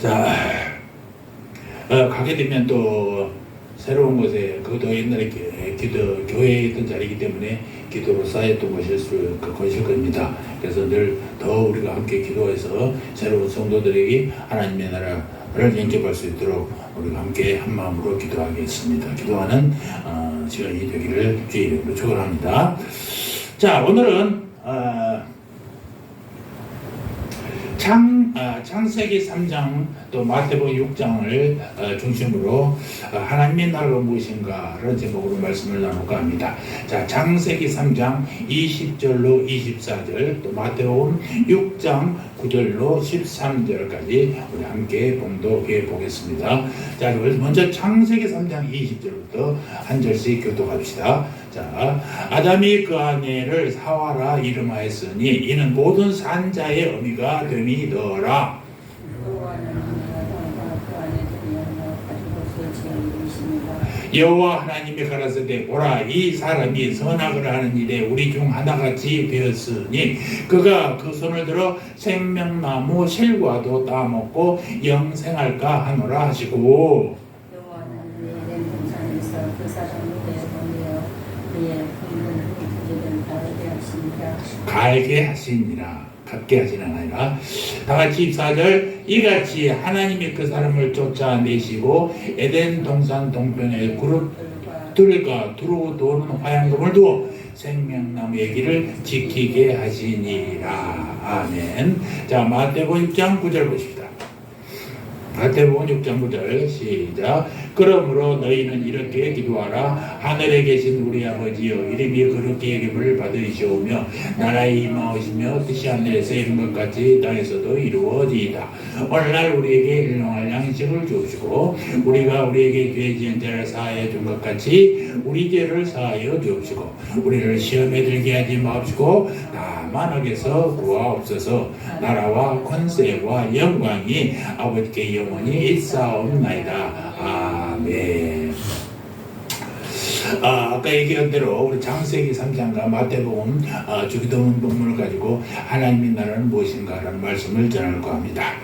자, 가게 되면 또 새로운 곳에 그것도 옛날에 교회에 있던 자리이기 때문에 기도로 쌓였던 것일 겁니다. 그래서 늘 더 우리가 함께 기도해서 새로운 성도들에게 하나님의 나라를 영접할 수 있도록 우리가 함께 한 마음으로 기도하겠습니다. 기도하는 시간이 되기를 주의 이름으로 축원합니다. 자, 오늘은 창세기 3장 또 마태복음 6장을 중심으로 하나님의 나라가 무엇인가를 제목으로 말씀을 나눌까 합니다. 자, 창세기 3장 20절로 24절 또 마태복음 6장 9절로 13절까지 우리 함께 봉독해 보겠습니다. 자, 먼저 창세기 3장 20절부터 한 절씩 교독합시다. 자, 아담이 그 아내를 사와라 이름하였으니 이는 모든 산자의 어미가 됨이더라. 여호와 하나님이 가라사대 보라 이 사람이 선악을 하는 일에 우리 중 하나같이 되었으니 그가 그 손을 들어 생명나무 실과도 따먹고 영생할까 하노라 하시고 갈게 하시니라. 갖게 하시는 아니라 다같이 24절 이같이 하나님이 그 사람을 쫓아내시고 에덴 동산 동편에 그룹들과 두루 도는 화양금을 두어 생명나무의 길을 지키게 하시니라. 아멘. 자, 마태복음 6장 9절 보십시다. 마태복음 6장 9절 시작. 그러므로 너희는 이렇게 기도하라. 하늘에 계신 우리 아버지여 이름이 그렇게 여김을 받으시오며 나라의 임하오시며 뜻이 하늘에서 이룬 것 같이 땅에서도 이루어지이다. 오늘날 우리에게 일용할 양식을 주옵시고 우리가 우리에게 죄 지은 자를 사하여 준 것 같이 우리 죄를 사하여 주옵시고 우리를 시험에 들게 하지 마옵시고 다만 악에서 구하옵소서. 나라와 권세와 영광이 아버지께 영원히 있사옵나이다. 아멘. 아까 얘기한 대로 우리 창세기 3장과 마태복음 주기도문 본문을 가지고 하나님의 나라는 무엇인가라는 말씀을 전할까 합니다.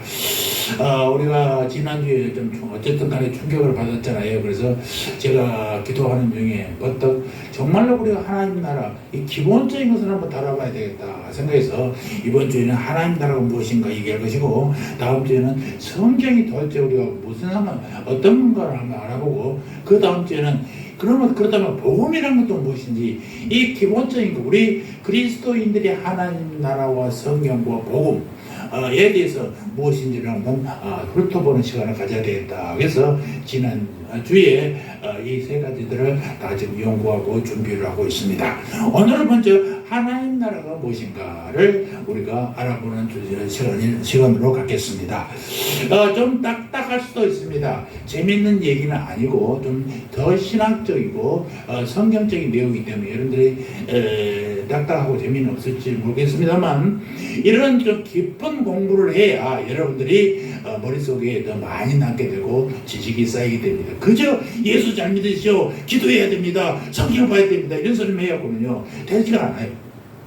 우리가 지난주에 좀 어쨌든 간에 충격을 받았잖아요. 그래서 제가 기도하는 중에 버떡 정말로 우리가 하나님 나라 이 기본적인 것을 한번 다뤄봐야 되겠다 생각해서 이번 주에는 하나님 나라가 무엇인가 얘기할 것이고 다음 주에는 성경이 도대체 우리가 무슨 어떤 뭔가를 한번 알아보고 그 다음 주에는 그렇다면 복음이라는 것도 무엇인지 이 기본적인 거 우리 그리스도인들이 하나님 나라와 성경과 복음에 대해서 무엇인지를 한번 훑어보는 시간을 가져야 되겠다. 그래서 지난 주에 이 세 가지들을 다 지금 연구하고 준비를 하고 있습니다. 오늘은 먼저 하나님 나라가 무엇인가를 우리가 알아보는 시간으로 갖겠습니다. 좀 딱딱할 수도 있습니다. 재밌는 얘기는 아니고 좀 더 신학적이고 성경적인 내용이기 때문에 여러분들이 딱딱하고 재미는 없을지 모르겠습니다만 이런 좀 깊은 공부를 해야 여러분들이 머릿속에 더 많이 남게 되고 지식이 쌓이게 됩니다. 그저 예수 잘 믿으시오, 기도해야 됩니다, 성경 봐야 됩니다 이런 소리만 해갖고는요 되지가 않아요.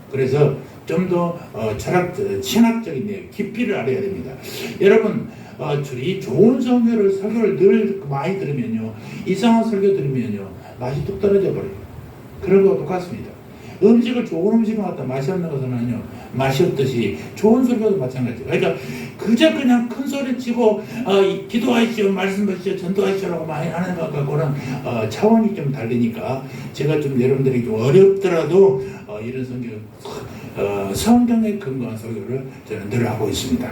그래서 좀 더 신학적인 내용 깊이를 알아야 됩니다. 여러분 이 좋은 설교를 늘 많이 들으면요 이상한 설교 들으면요 맛이 뚝 떨어져 버려요. 그런 거 똑같습니다. 음식을 좋은 음식을 갖다 맛이 없는 것은요 맛이 없듯이 좋은 설교도 마찬가지예요. 그러니까 그저 그냥 큰 소리 치고 기도하시오, 말씀하시오, 전도하시오라고 많이 하는 것 같고는 차원이 좀 다르니까 제가 좀 여러분들이 좀 어렵더라도 이런 성경에 근거한 설교를 저는 늘 하고 있습니다.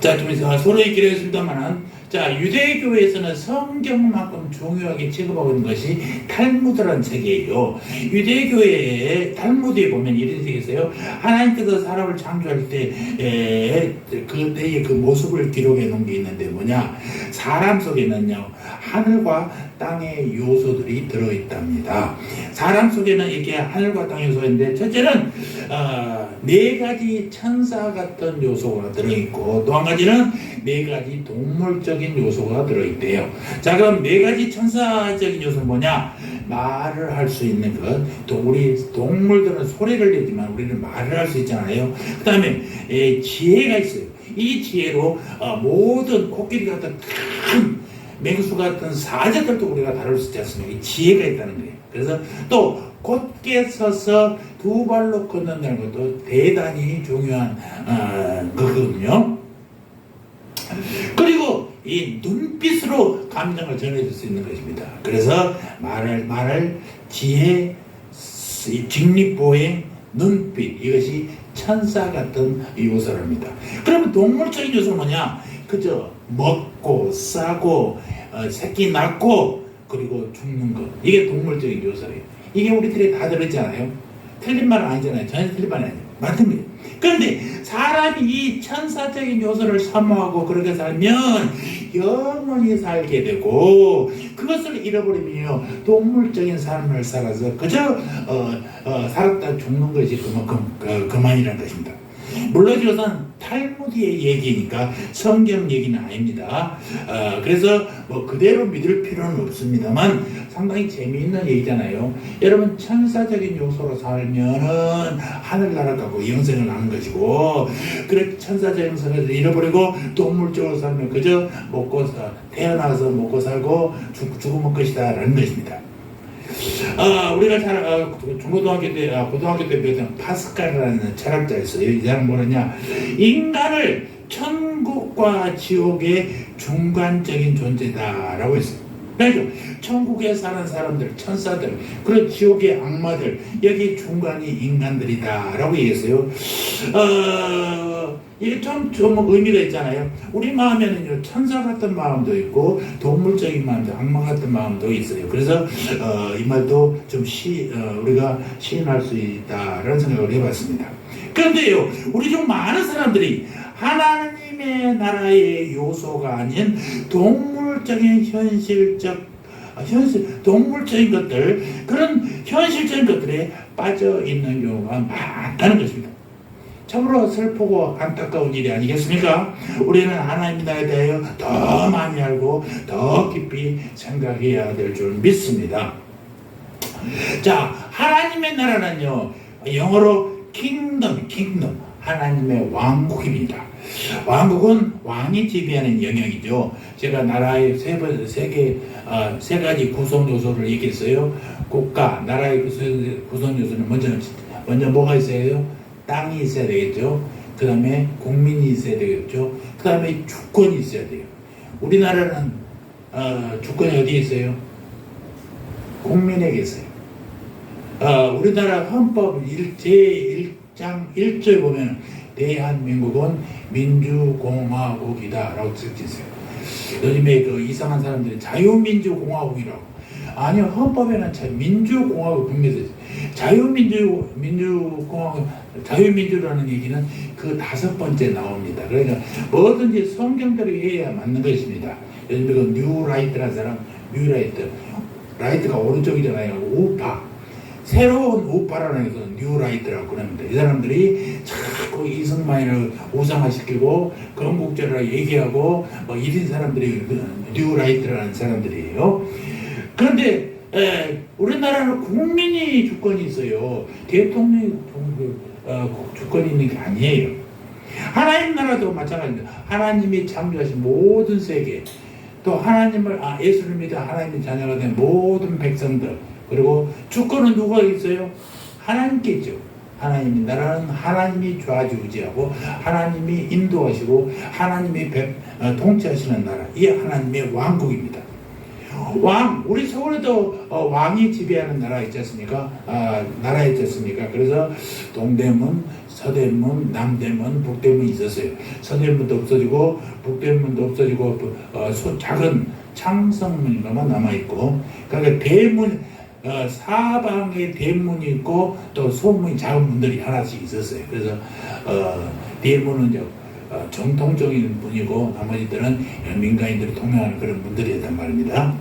자, 좀 서로의 길을 했습니다만은 자, 유대교에서는 성경만큼 중요하게 취급하고 있는 것이 탈무드라는 책이에요. 유대교의 탈무드에 보면 이런 책이 있어요. 하나님께서 사람을 창조할 때 그때의 그 모습을 기록해 놓은 게 있는데 뭐냐, 사람 속에는요 하늘과 땅의 요소들이 들어있답니다. 사람 속에는 이렇게 하늘과 땅의 요소가 있는데 첫째는 4가지 천사 같은 요소가 들어있고 또 한 가지는 4가지 동물적인 요소가 들어있대요. 자, 그럼 4가지 천사적인 요소는 뭐냐? 말을 할 수 있는 것. 또 우리 동물들은 소리를 내지만 우리는 말을 할 수 있잖아요. 그 다음에 지혜가 있어요. 이 지혜로 모든 코끼리 같은 큰 맹수 같은 사자들도 우리가 다룰 수 있지 않습니까? 이 지혜가 있다는 거예요. 그래서 또 곧게 서서 두 발로 걷는다는 것도 대단히 중요한 거거든요. 그리고 이 눈빛으로 감정을 전해줄 수 있는 것입니다. 그래서 말을 지혜, 직립보행, 눈빛, 이것이 천사 같은 요소랍니다. 그러면 동물적인 요소는 뭐냐? 그저 먹고 싸고 새끼 낳고 그리고 죽는 것, 이게 동물적인 요소예요. 이게 우리들이 다 들었잖아요. 틀린 말은 아니잖아요. 전혀 틀린 말은 아니에요. 맞는 거예요. 그런데 사람이 이 천사적인 요소를 사모하고 그렇게 살면 영원히 살게 되고, 그것을 잃어버리면 동물적인 삶을 살아서 그저 살았다 죽는 것이 그만이라는 것입니다. 물론 이것은 탈무드의 얘기니까 성경 얘기는 아닙니다. 그래서 뭐 그대로 믿을 필요는 없습니다만 상당히 재미있는 얘기잖아요. 여러분, 천사적인 요소로 살면은 하늘나라 가고 영생을 하는 것이고, 그렇게 천사적인 요소를 잃어버리고 동물적으로 살면 그저 태어나서 먹고 살고 죽으면 것이다 라는 것입니다. 우리가 중고등학교 때, 고등학교 때 배웠던 파스칼이라는 철학자 있어요. 이 사람 뭐냐? 인간을 천국과 지옥의 중간적인 존재다라고 했어요. 그래서 천국에 사는 사람들, 천사들, 그리고 지옥의 악마들, 여기 중간이 인간들이다라고 얘기했어요. 이게 좀 의미가 있잖아요. 우리 마음에는요, 천사 같은 마음도 있고 동물적인 마음도, 악마 같은 마음도 있어요. 그래서 이 말도 좀 우리가 시인할 수 있다라는 생각을 해봤습니다. 그런데요, 우리 중 많은 사람들이 하나님의 나라의 요소가 아닌 동물적인 동물적인 것들, 그런 현실적인 것들에 빠져 있는 경우가 많다는 것입니다. 참으로 슬프고 안타까운 일이 아니겠습니까? 우리는 하나님 나라에 대하여 더 많이 알고 더 깊이 생각해야 될 줄 믿습니다. 자, 하나님의 나라는요, 영어로 킹덤, 하나님의 왕국입니다. 왕국은 왕이 지배하는 영역이죠. 제가 나라의 세 가지 구성 요소를 얘기했어요. 국가, 나라의 구성 요소는 먼저 뭐가 있어요? 땅이 있어야 되겠죠. 그 다음에 국민이 있어야 되겠죠. 그 다음에 주권이 있어야 돼요. 우리나라는 주권이 어디에 있어요? 국민에게 있어요. 우리나라 헌법 제1장 1조에 보면 대한민국은 민주공화국이다 라고 적혀 있어요. 요즘에 그 이상한 사람들이 자유민주공화국이라고. 아니요, 헌법에는 민주공화국 분명히 있어요. 자유민주라는 얘기는 그 5번째 나옵니다. 그러니까 뭐든지 성경대로 해야 맞는 것입니다. 요즘에 그 뉴라이트라는 사람, 라이트가 오른쪽이잖아요. 우파. 새로운 우파라는 것은 뉴라이트라고 그럽니다. 이 사람들이 자꾸 이승만을 우상화시키고 건국제라고 얘기하고 이런 사람들이 뉴라이트라는 사람들이에요. 그런데 우리나라는 국민이 주권이 있어요. 대통령이 주권이 있는 게 아니에요. 하나님 나라도 마찬가지입니다. 하나님이 창조하신 모든 세계, 또 예수를 믿어 하나님의 자녀가 된 모든 백성들, 그리고 주권은 누가 있어요? 하나님께 있죠. 하나님의 나라는 하나님이 좌지우지하고 하나님이 인도하시고 하나님이 통치하시는 나라, 이게 하나님의 왕국입니다. 우리 서울에도 왕이 지배하는 나라 있지 않습니까? 나라 있지 않습니까? 그래서 동대문, 서대문, 남대문, 북대문이 있었어요. 서대문도 없어지고 북대문도 없어지고 작은 창성문만 남아있고, 그러니까 대문, 사방에 대문이 있고 또 소문이 작은 문들이 하나씩 있었어요. 그래서 대문은 정통적인 문이고 나머지들은 민간인들이 통용하는 그런 문들이었단 말입니다.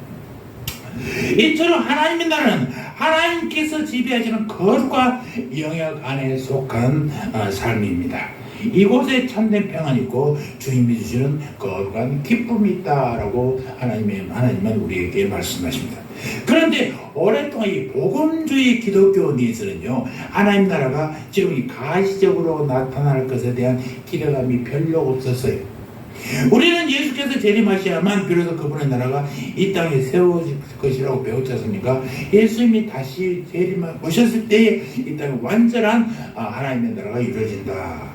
이처럼 하나님의 나라는 하나님께서 지배하시는 거룩한 영역 안에 속한 삶입니다. 이곳에 참된 평안이 있고 주님이 주시는 거룩한 기쁨이 있다라고 하나님은 우리에게 말씀하십니다. 그런데 오랫동안 이 복음주의 기독교 내에서는요, 하나님 나라가 지금 이 가시적으로 나타날 것에 대한 기대감이 별로 없었어요. 우리는 예수께서 재림하셔야만 비로소 그분의 나라가 이 땅에 세워질 것이라고 배웠지 않습니까? 예수님이 다시 오셨을 때에 이 땅에 완전한 하나님의 나라가 이루어진다.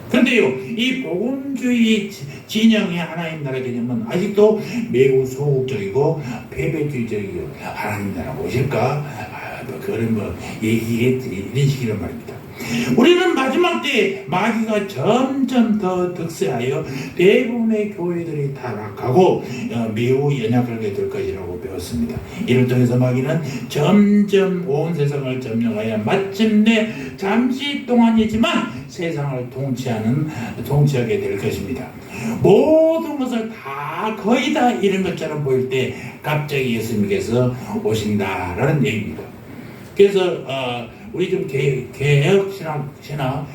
그런데요, 이 복음주의 진영의 하나님 나라 개념은 아직도 매우 소극적이고 패배주의적이고, 하나님 나라가 오실까? 그거는 얘기겠지, 이런 식이란 말입니다. 우리는 마지막 때 마귀가 점점 더 득세하여 대부분의 교회들이 타락하고 매우 연약하게 될 것이라고 배웠습니다. 이를 통해서 마귀는 점점 온 세상을 점령하여 마침내 잠시 동안이지만 세상을 통치하게 될 것입니다. 모든 것을 다 거의 다 이런 것처럼 보일 때 갑자기 예수님께서 오신다라는 얘기입니다. 그래서 우리 좀 개혁 신학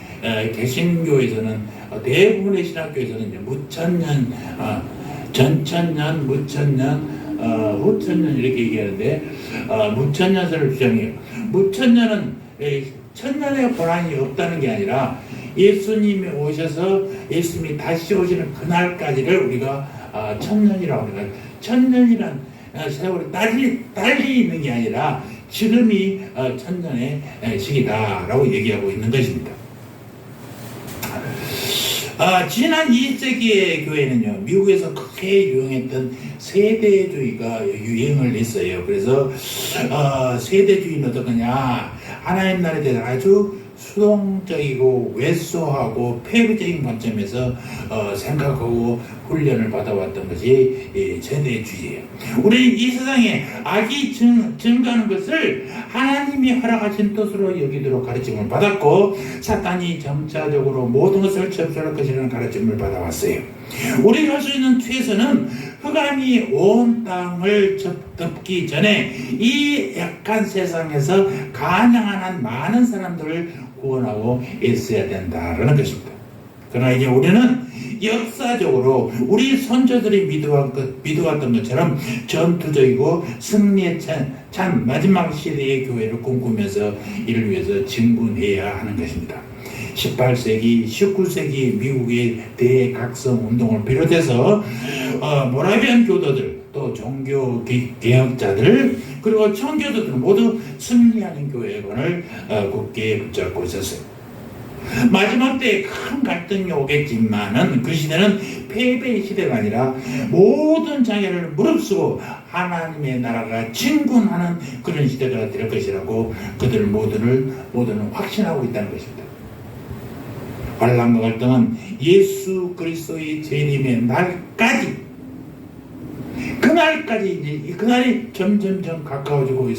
개신교에서는 대부분의 신학교에서는 이제 무천년, 전천년, 무천년, 후천년 이렇게 얘기하는데 무천년설을 주장해요. 무천년은 천년의 고난이 없다는 게 아니라 예수님이 오셔서 예수님이 다시 오시는 그날까지를 우리가 천년이라고 합니다. 천년이란 세월이 달리 있는 게 아니라 지금이 천년의 시기다라고 얘기하고 있는 것입니다. 지난 20세기의 교회는요, 미국에서 크게 유행했던 세대주의가 유행을 했어요. 그래서 세대주의는 어떠냐, 하나님 나라에 대해서 아주 수동적이고 외소하고 폐부적인 관점에서 생각하고 훈련을 받아왔던 것이 세대주의예요. 우리는 이 세상에 악이 증가하는 것을 하나님이 허락하신 뜻으로 여기도록 가르침을 받았고, 사탄이 점차적으로 모든 것을 접수할 것이라는 가르침을 받아왔어요. 우리가 할 수 있는 최선은 흑암이 온 땅을 덮기 전에 이 약한 세상에서 가능한 한 많은 사람들을 구원하고 애써야 된다라는 것입니다. 그러나 이제 우리는 역사적으로 우리 선조들이 믿어왔던 것처럼 전투적이고 승리에 찬 마지막 시대의 교회를 꿈꾸면서 이를 위해서 진군해야 하는 것입니다. 18세기, 19세기 미국의 대각성 운동을 비롯해서 모라비안 교도들, 또 종교 개혁자들, 그리고 청교도들 모두 승리하는 교회관을 굳게 붙잡고 있었어요. 마지막 때 큰 갈등이 오겠지만은 그 시대는 패배의 시대가 아니라 모든 장애를 무릅쓰고 하나님의 나라가 진군하는 그런 시대가 될 것이라고 그들 모두는 확신하고 있다는 것입니다. 환난과 갈등은 예수 그리스도의 재림의 날까지, 그날이 점점점 가까워지고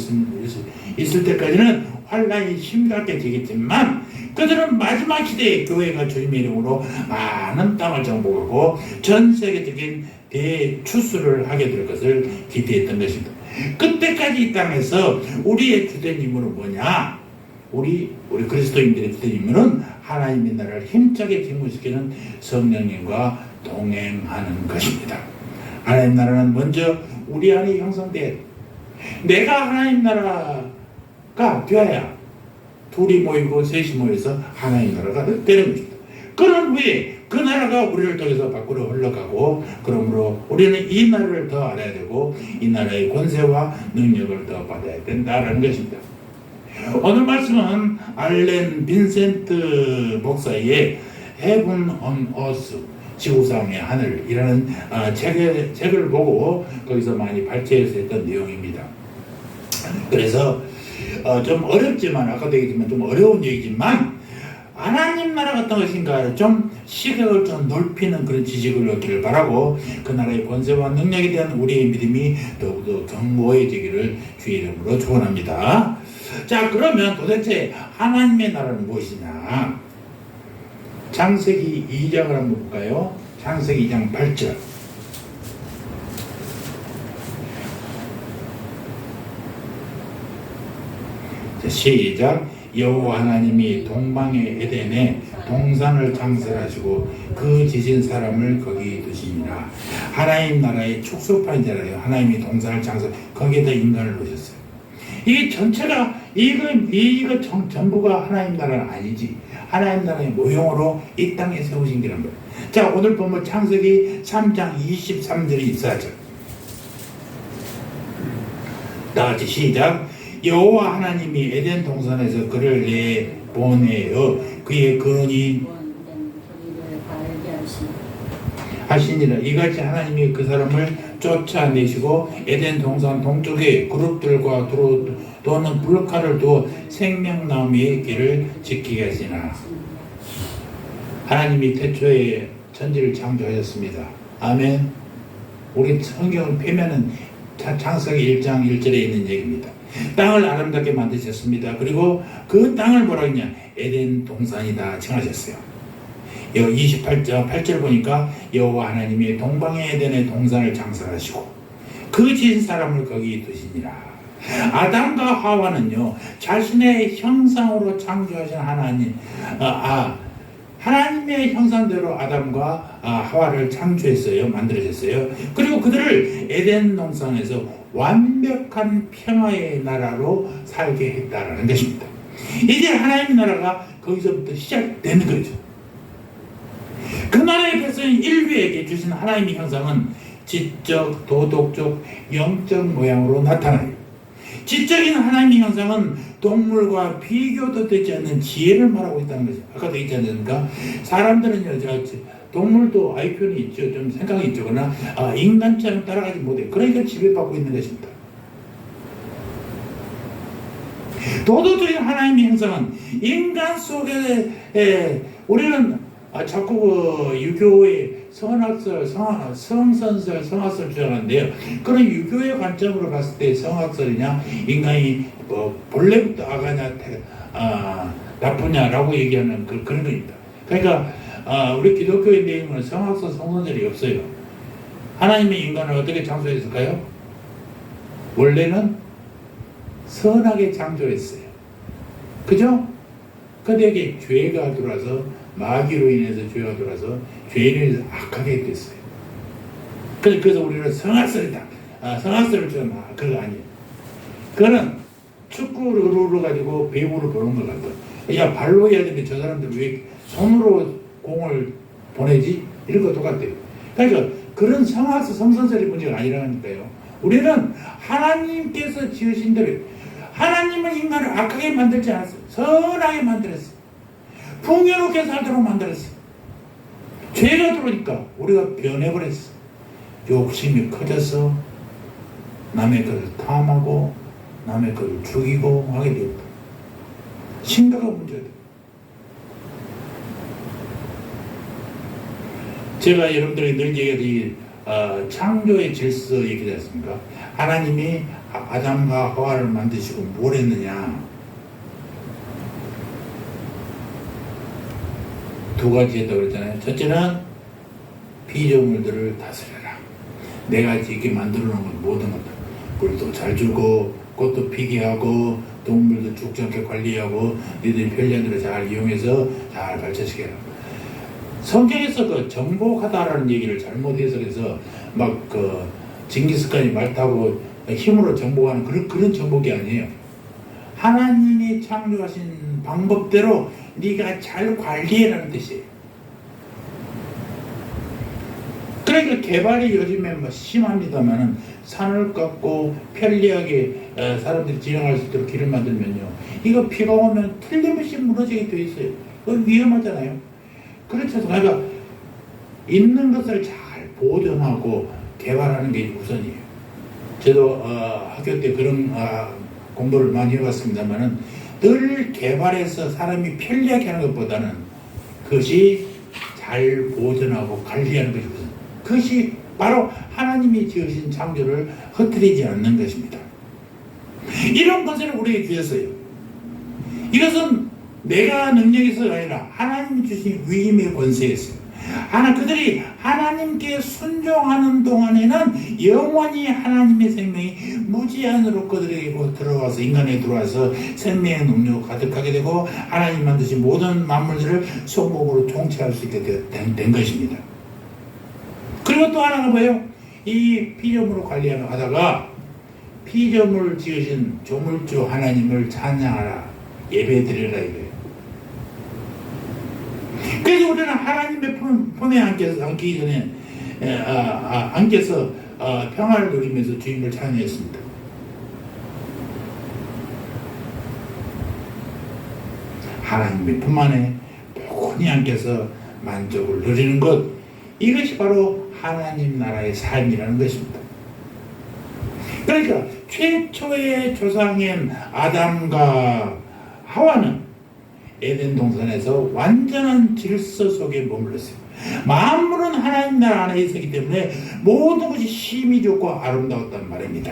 있을 때까지는 환난이 심각해지겠지만, 그들은 마지막 시대에 교회가 주님의 이름으로 많은 땅을 정복하고 전 세계적인 대추수를 하게 될 것을 기대했던 것입니다. 그때까지 이 땅에서 우리의 주된 임무는 뭐냐? 우리 그리스도인들의 주된 임무는 하나님의 나라를 힘차게 진군시키는 성령님과 동행하는 것입니다. 하나님 나라는 먼저 우리 안에 형성돼야 돼. 내가 하나님 나라가 되어야 둘이 모이고 셋이 모여서 하나님 나라가 되는 것입니다. 그런 후에 그 나라가 우리를 통해서 밖으로 흘러가고, 그러므로 우리는 이 나라를 더 알아야 되고 이 나라의 권세와 능력을 더 받아야 된다는 것입니다. 오늘 말씀은 알렌 빈센트 목사의 Heaven on Earth, 지구상의 하늘이라는 책을 보고 거기서 많이 발췌해서 했던 내용입니다. 그래서 좀 어렵지만, 아까도 얘기했지만 좀 어려운 얘기지만, 하나님 나라가 어떤 것인가 좀 시각을 좀 넓히는 그런 지식을 얻기를 바라고, 그 나라의 권세와 능력에 대한 우리의 믿음이 더욱더 견고해지기를 주의 이름으로 축원합니다. 자, 그러면 도대체 하나님의 나라는 무엇이냐? 창세기 2장을 한번 볼까요? 창세기 2장 8절. 시작. 여호와 하나님이 동방의 에덴에 동산을 창설하시고 그 지신 사람을 거기 두시니라. 하나님 나라의 축소판이잖아요. 하나님이 동산을 창설, 거기에다 인간을 놓으셨어요. 이게 전체가 이거 전부가 하나님 나라는 아니지. 하나님 나라의 모형으로 이 땅에 세우신 게란 거예요. 자, 오늘 보면 창세기 3장 23절이 24절. 다 같이 시작. 여호와 하나님이 에덴 동산에서 그를 내보내어 그의 근원이 하시니라. 이같이 하나님이 그 사람을 쫓아내시고 에덴 동산 동쪽에 그룹들과 도는 불칼을 두어 생명나무의 길을 지키게 하시나. 하나님이 태초에 천지를 창조하셨습니다. 아멘. 우리 성경을 펴면은 창세기 1장 1절에 있는 얘기입니다. 땅을 아름답게 만드셨습니다. 그리고 그 땅을 뭐라 했냐? 에덴 동산이다 칭하셨어요. 8절 보니까 여호와 하나님이 동방의 에덴의 동산을 창설하시고 그 지은 사람을 거기 두시니라. 아담과 하와는요, 자신의 형상으로 창조하신 하나님, 하나님의 형상대로 아담과 하와를 창조했어요. 만들어졌어요. 그리고 그들을 에덴 동산에서 완벽한 평화의 나라로 살게 했다라는 것입니다. 이제 하나님의 나라가 거기서부터 시작되는 거죠. 그 나라의 백성 인류에게 주신 하나님의 형상은 지적, 도덕적, 영적 모양으로 나타나요. 지적인 하나님의 형상은 동물과 비교도 되지 않는 지혜를 말하고 있다는 거죠. 아까도 있지 않습니까? 사람들은요, 동물도 IQ는 있죠. 좀 생각이 있죠. 그러나 인간처럼 따라가지 못해요. 그러니까 지배받고 있는 것입니다. 도덕적인 하나님의 형상은 인간 속에 우리는 자꾸 유교의 성학설, 성선설, 성학설 주장하는데요. 그런 유교의 관점으로 봤을 때 성학설이냐, 인간이 본래부터 악하냐, 나쁘냐라고 얘기하는 그런 겁니다. 그러니까 우리 기독교의 내용은 성학설, 성선설이 없어요. 하나님의 인간을 어떻게 창조했을까요? 원래는 선하게 창조했어요. 그죠? 그들에게 죄가 들어와서 마귀로 인해서 죄가 들어와서 죄인에 의해서 악하게 됐어요. 그래서 우리는 성악설이다. 성악설을 좀 그거 아니에요. 그거는 축구 룰을 가지고 배구를 보는 것 같아. 야, 발로 해야 되는데 저 사람들 왜 손으로 공을 보내지? 이런 거 똑같아요. 그러니까 그런 성악설, 성선설의 문제가 아니라니까요. 우리는 하나님께서 지으신 대로 하나님은 인간을 악하게 만들지 않았어요. 선하게 만들었어요. 풍요롭게 살도록 만들었어. 죄가 들어오니까 우리가 변해버렸어. 욕심이 커져서 남의 것을 탐하고 남의 것을 죽이고 하게 되었다. 심각한 문제다. 제가 여러분들에게 늘 얘기하듯이 창조의 질서 얘기하지 않습니까? 하나님이 아담과 하와를 만드시고 뭘 했느냐? 두 가지 했다고 그랬잖아요. 첫째는 피조물들을 다스려라. 내가 이렇게 만들어 놓은 것 모든 것들, 물도 잘 주고 꽃도 피게 하고 동물도 죽지 않게 관리하고 너희들이 편리한 대로 잘 이용해서 잘 발전시켜라. 성경에서 그 정복하다라는 얘기를 잘못 해석해서 막 징기스칸이 말 타고 힘으로 정복하는 그런 정복이 아니에요. 하나님이 창조하신 방법대로 네가 잘 관리해라는 뜻이에요. 그러니까 개발이 요즘에 심합니다만은 산을 깎고 편리하게 사람들이 지나갈 수 있도록 길을 만들면요, 이거 비가 오면 틀림없이 무너지게 돼 있어요. 그건 위험하잖아요. 그렇죠. 그러니까 있는 것을 잘 보존하고 개발하는 게 우선이에요. 저도 학교 때 그런 공부를 많이 해봤습니다만은 늘 개발해서 사람이 편리하게 하는 것보다는 그것이 잘 보존하고 관리하는 것이 우선. 그것이 바로 하나님이 지으신 창조를 흐트리지 않는 것입니다. 이런 것을 우리에게 주셨어요. 이것은 내가 능력이 있어가 아니라 하나님이 주신 위임의 권세였어요. 그들이 하나님께 순종하는 동안에는 영원히 하나님의 생명이 무제한으로 그들에게 들어와서 인간에 들어와서 생명의 능력을 가득하게 되고 하나님 만드신 모든 만물들을 소목으로 통치할 수 있게 된 것입니다. 그리고 또 하나가 뭐예요? 이 피조물을 관리하다가 피조물을 지으신 조물주 하나님을 찬양하라, 예배드리라 이거예요. 그래서 우리는 하나님의 품에 안기 전에 안겨서 평화를 누리면서 주님을 찬양했습니다. 하나님의 품 안에 편히 안겨서 만족을 누리는 것, 이것이 바로 하나님 나라의 삶이라는 것입니다. 그러니까 최초의 조상인 아담과 하와는 에덴 동산에서 완전한 질서 속에 머물렀어요. 만물은 하나님 나라 안에 있었기 때문에 모든 것이 심히 좋고 아름다웠단 말입니다.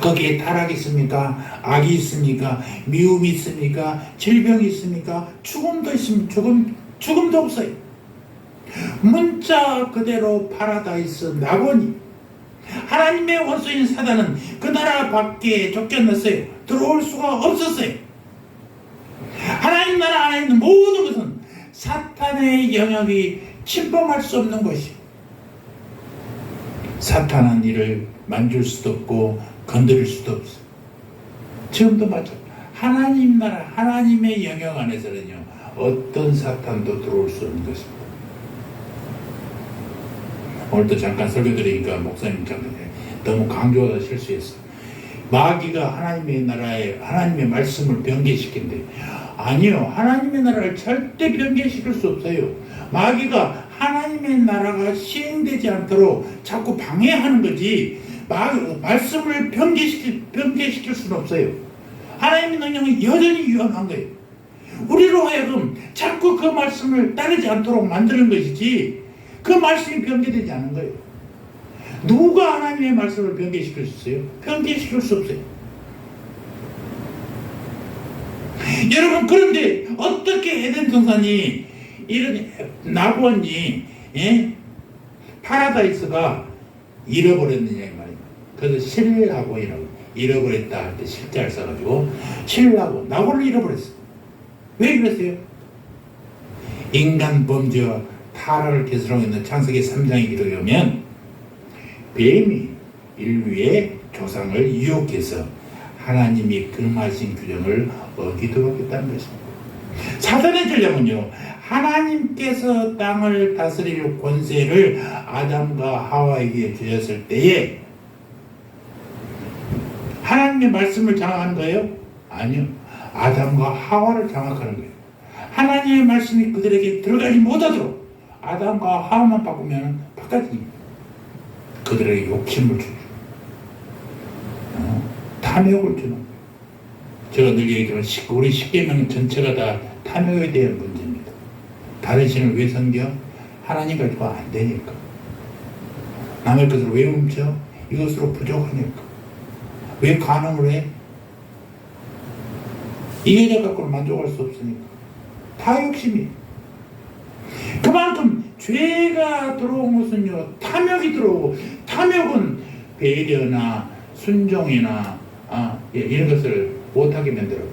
거기에 타락이 있습니까? 악이 있습니까? 미움이 있습니까? 질병이 있습니까? 죽음도 있습니까? 죽음도 없어요. 문자 그대로 파라다이스 낙원이, 하나님의 원수인 사단은 그 나라 밖에 쫓겨났어요. 들어올 수가 없었어요. 하나님 나라 안에 있는 모든 것은 사탄의 영역이 침범할 수 없는 것이, 사탄은 이를 만질 수도 없고 건드릴 수도 없어요. 지금도 마찬가지. 하나님 나라, 하나님의 영역 안에서는요, 어떤 사탄도 들어올 수 없는 것입니다. 오늘도 잠깐 설교 드리니까 목사님 잠깐 너무 강조하다 실수했어. 마귀가 하나님의 나라에 하나님의 말씀을 변개시킨대. 아니요, 하나님의 나라를 절대 변개시킬 수 없어요. 마귀가 하나님의 나라가 시행되지 않도록 자꾸 방해하는 거지, 말씀을 변개시킬 수는 없어요. 하나님의 능력은 여전히 유한한 거예요. 우리로 하여금 자꾸 그 말씀을 따르지 않도록 만드는 것이지, 그 말씀이 변개되지 않은 거예요. 누가 하나님의 말씀을 변개시킬 수 있어요? 변개시킬 수 없어요. 여러분, 그런데 어떻게 에덴 동산이 이런 낙원이 파라다이스가 잃어버렸느냐 이 말입니다. 그래서 실낙원이라고, 잃어버렸다 할 때 실자를 써가지고 실낙원, 낙원을 잃어버렸어요. 왜 그랬어요? 인간 범죄와 타락을 개수하고 있는 창세기 3장에 기록에 보면 뱀이 인류의 조상을 유혹해서 하나님이 금하신 규정을 어기도록 했다는 것입니다. 사단의 전략은요, 하나님께서 땅을 다스릴 권세를 아담과 하와에게 주셨을 때에 하나님의 말씀을 장악하는 거예요? 아니요, 아담과 하와를 장악하는 거예요. 하나님의 말씀이 그들에게 들어가지 못하도록 아담과 하와만 바꾸면 바깥입니다. 그들에게 욕심을 주죠. 탐욕을 주는 거예요. 제가 늘 얘기하지만 우리 10계명 전체가 다 탐욕에 대한 문제입니다. 다른 신을 왜 섬겨? 하나님 가지고 안 되니까. 남의 것을 왜 훔쳐? 이것으로 부족하니까. 왜 간음을 해? 이 여자 갖고는 만족할 수 없으니까. 다 욕심이에요. 그만큼 죄가 들어온 것은요, 탐욕이 들어오고, 탐욕은 배려나 순종이나 이런 것을 못하게 만들어요.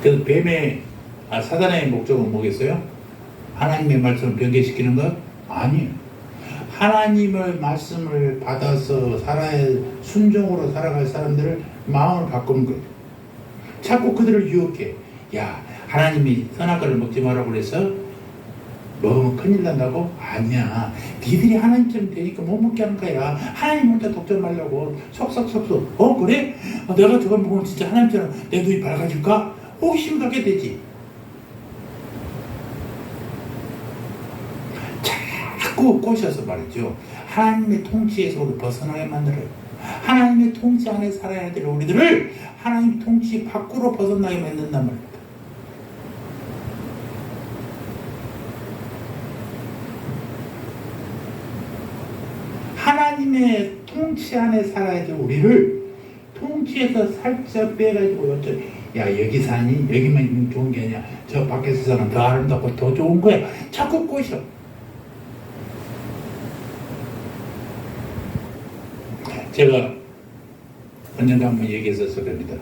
그래서 뱀의 사단의 목적은 뭐겠어요? 하나님의 말씀을 변개시키는 것? 아니에요. 하나님의 말씀을 받아서 순종으로 살아갈 사람들을 마음을 바꾸는 거예요. 자꾸 그들을 유혹해. 야, 하나님이 선악과를 먹지 말라고 그래서 먹으면 큰일 난다고? 아니야. 니들이 하나님처럼 되니까 못 먹게 하는 거야. 하나님 혼자 독점 말라고. 속삭속삭. 그래? 내가 저걸 먹으면 진짜 하나님처럼 내 눈이 밝아질까? 호기심 갖게 되지. 자꾸 꼬셔서 말이죠. 하나님의 통치에서 우리 벗어나게 만들어요. 하나님의 통치 안에 살아야 될 우리들을 하나님 통치 밖으로 벗어나게 만든단 말입니다. 하나님의 통치 안에 살아야 될 우리를 통치에서 살짝 빼가지고 야, 여기 사니? 여기만 좋은 게 아니야. 저 밖에서 사는 더 아름답고 더 좋은 거야. 자꾸 꼬셔. 제가 언젠가 한번 얘기했었을 겁니다.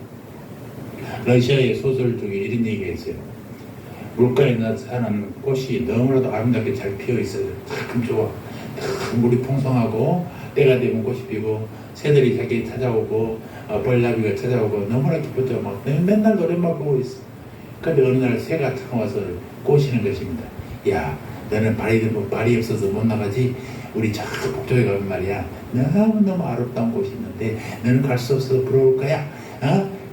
러시아의 소설 중에 이런 얘기가 있어요. 물가에 사는 꽃이 너무나도 아름답게 잘 피어 있어요. 참 좋아. 참 물이 풍성하고 때가 되면 꽃이 피고 새들이 자기 찾아오고 벌나비가 찾아오고 너무나 기쁘죠. 막 맨날 노래만 보고 있어. 그런데 어느 날 새가 탁 와서 꼬시는 것입니다. 야, 너는 발이 없어서 못 나가지? 우리 저 북쪽에 가면 말이야. 너무너무 아름다운 곳이 있는데 너는 갈 수 없어서 부러울 거야.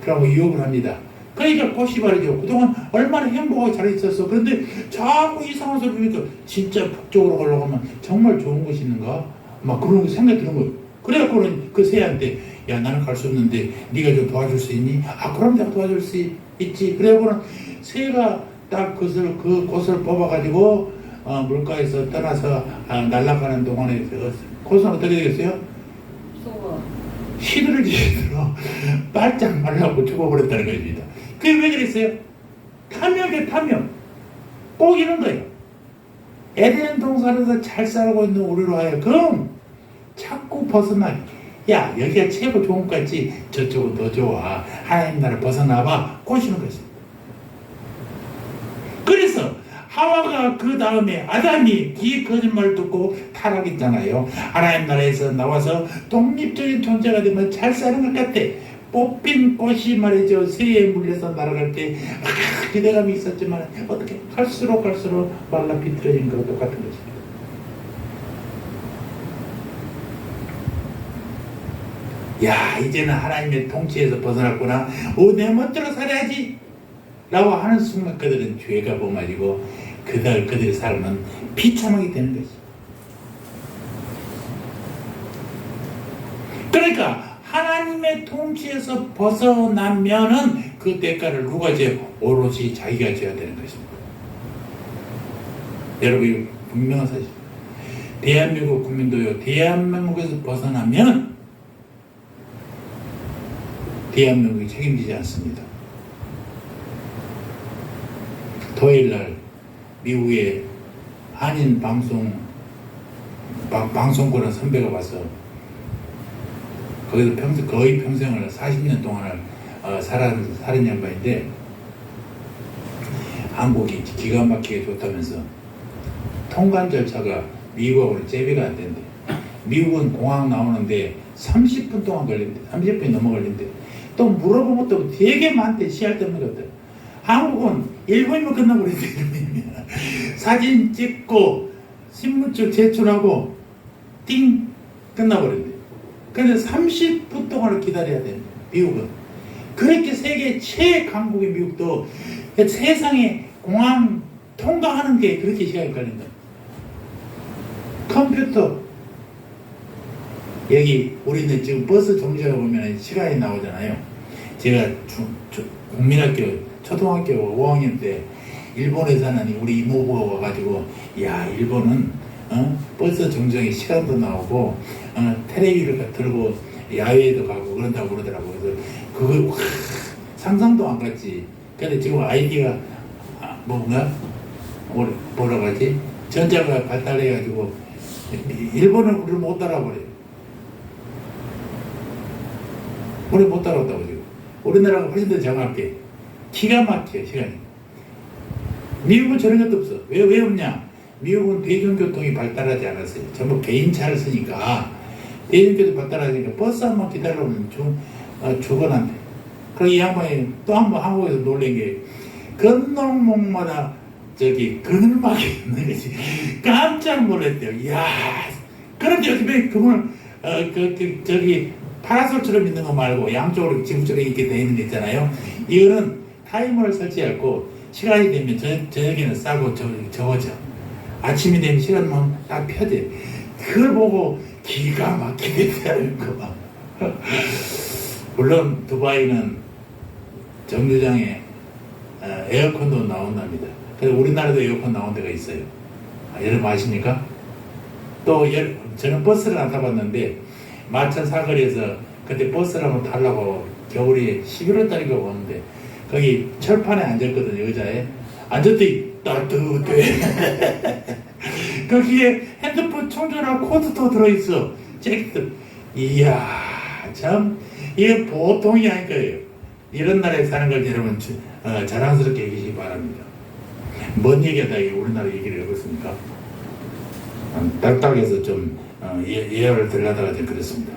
그러고 유혹을 합니다. 그러니까 꽃이 말이죠. 그동안 얼마나 행복하게 잘 있었어. 그런데 자꾸 이상한 소리 들으니까 진짜 북쪽으로 가려고 하면 정말 좋은 곳이 있는가? 막 그런 생각이 드는 거예요. 그래갖고는 그 새한테 야, 나는 갈 수 없는데 네가 좀 도와줄 수 있니? 그럼 내가 도와줄 수 있지. 그래갖고는 새가 딱 그 곳을 뽑아가지고 물가에서 떠나서 날아가는 동안에 꽃은 어떻게 되겠어요? 시들어 바짝 말라고 죽어버렸다는 것입니다. 그게 왜 그랬어요? 탐욕. 꼭 이런 거예요. 에덴 동산에서 잘 살고 있는 우리로 하여금 자꾸 벗어나게. 야, 여기가 최고 좋은 것 같지? 저쪽은 더 좋아. 하나님 나라를 벗어나봐. 꼬시는 것입니다. 그래서 하와가 그 다음에 아담이 이 거짓말을 듣고 타락했잖아요. 하나님 나라에서 나와서 독립적인 존재가 되면 잘 사는 것 같아. 뽑힌 꽃이 말이죠. 새에 물려서 날아갈 때 기대감이 있었지만 어떻게 갈수록 말라 비틀어진 것 똑같은 것입니다. 야, 이제는 하나님의 통치에서 벗어났구나. 내 멋대로 살아야지 라고 하는 순간 그들은 죄가 범하지고 그들의 삶은 비참하게 되는 것이. 그러니까 하나님의 통치에서 벗어나면은 그 대가를 누가 져요? 오롯이 자기가 져야 되는 것입니다. 여러분, 분명한 사실. 대한민국 국민도요, 대한민국에서 벗어나면 대한민국이 책임지지 않습니다. 토요일날 미국의 한인 방송국의 선배가 와서 거기서 거의 평생을 40년 동안을 살은 양반인데 한국이 기가 막히게 좋다면서 통관 절차가 미국하고는 제비가 안 된대. 미국은 공항 나오는데 30분 동안 걸린대. 30분이 넘어 걸린대. 또 물어보면 또 되게 많대. 시할 때 없는 것들. 한국은 1분이면 끝나버린대. 사진 찍고 신분증 제출하고 띵 끝나버린대. 그런데 30분 동안을 기다려야 돼. 미국은. 그렇게 세계 최강국의 미국도 세상에 공항 통과하는 게 그렇게 시간이 걸린다. 컴퓨터 여기 우리는 지금 버스 정류장에 보면 시간이 나오잖아요. 제가 국민학교 초등학교 5학년 때 일본에 사는 우리 이모부가 와가지고 야, 일본은 버스 정류장에 시간도 나오고 텔레비를 들고 야외에도 가고 그런다고 그러더라고요. 그래서 그걸 상상도 안 갔지. 근데 지금 아이디가 뭐라고 하지? 전자가 발달해가지고 일본을 우리를 못 따라버려요. 우리 못 따라왔다고 지금. 우리나라가 훨씬 더 정확해. 기가 막혀 시간이. 미국은 저런 것도 없어. 왜 없냐? 미국은 대중교통이 발달하지 않았어요. 전부 개인차를 쓰니까 대중교통이 발달하니까 버스 한 번 기다려오면 죽어난대. 그리고 이 양반이 또 한 번 한국에서 놀란 게 건널목마다 그늘막이 있는 거지. 깜짝 놀랐대요. 이야. 그런데 요즘에 그걸 파라솔처럼 있는 거 말고 양쪽으로 지붕처럼 이렇게 되어 있는 거 있잖아요. 이거는 타이머를 설치하고 시간이 되면 저녁에는 싸고 적어져. 아침이 되면 시간만 딱 펴져. 그걸 보고 기가 막히게 되는 거 봐. 물론 두바이는 정류장에 에어컨도 나온답니다. 그래서 우리나라도 에어컨 나온 데가 있어요. 여러분 아십니까? 또 저는 버스를 안 타봤는데 마천 사거리에서 그때 버스를 한번 타려고 겨울에 11월 달인가 오는데 거기 철판에 앉았거든요. 의자에 앉았더니 따뜻해. 거기에 핸드폰 충전하고 코드도 들어있어. 잭도. 이야, 참 이게 보통이 아닐 거예요. 이런 나라에 사는 걸 여러분 자랑스럽게 여기시기 바랍니다. 뭔 얘기하다 우리나라 얘기를 해봤습니까? 딱딱해서 좀 예열을 들려다가 좀 그렇습니다.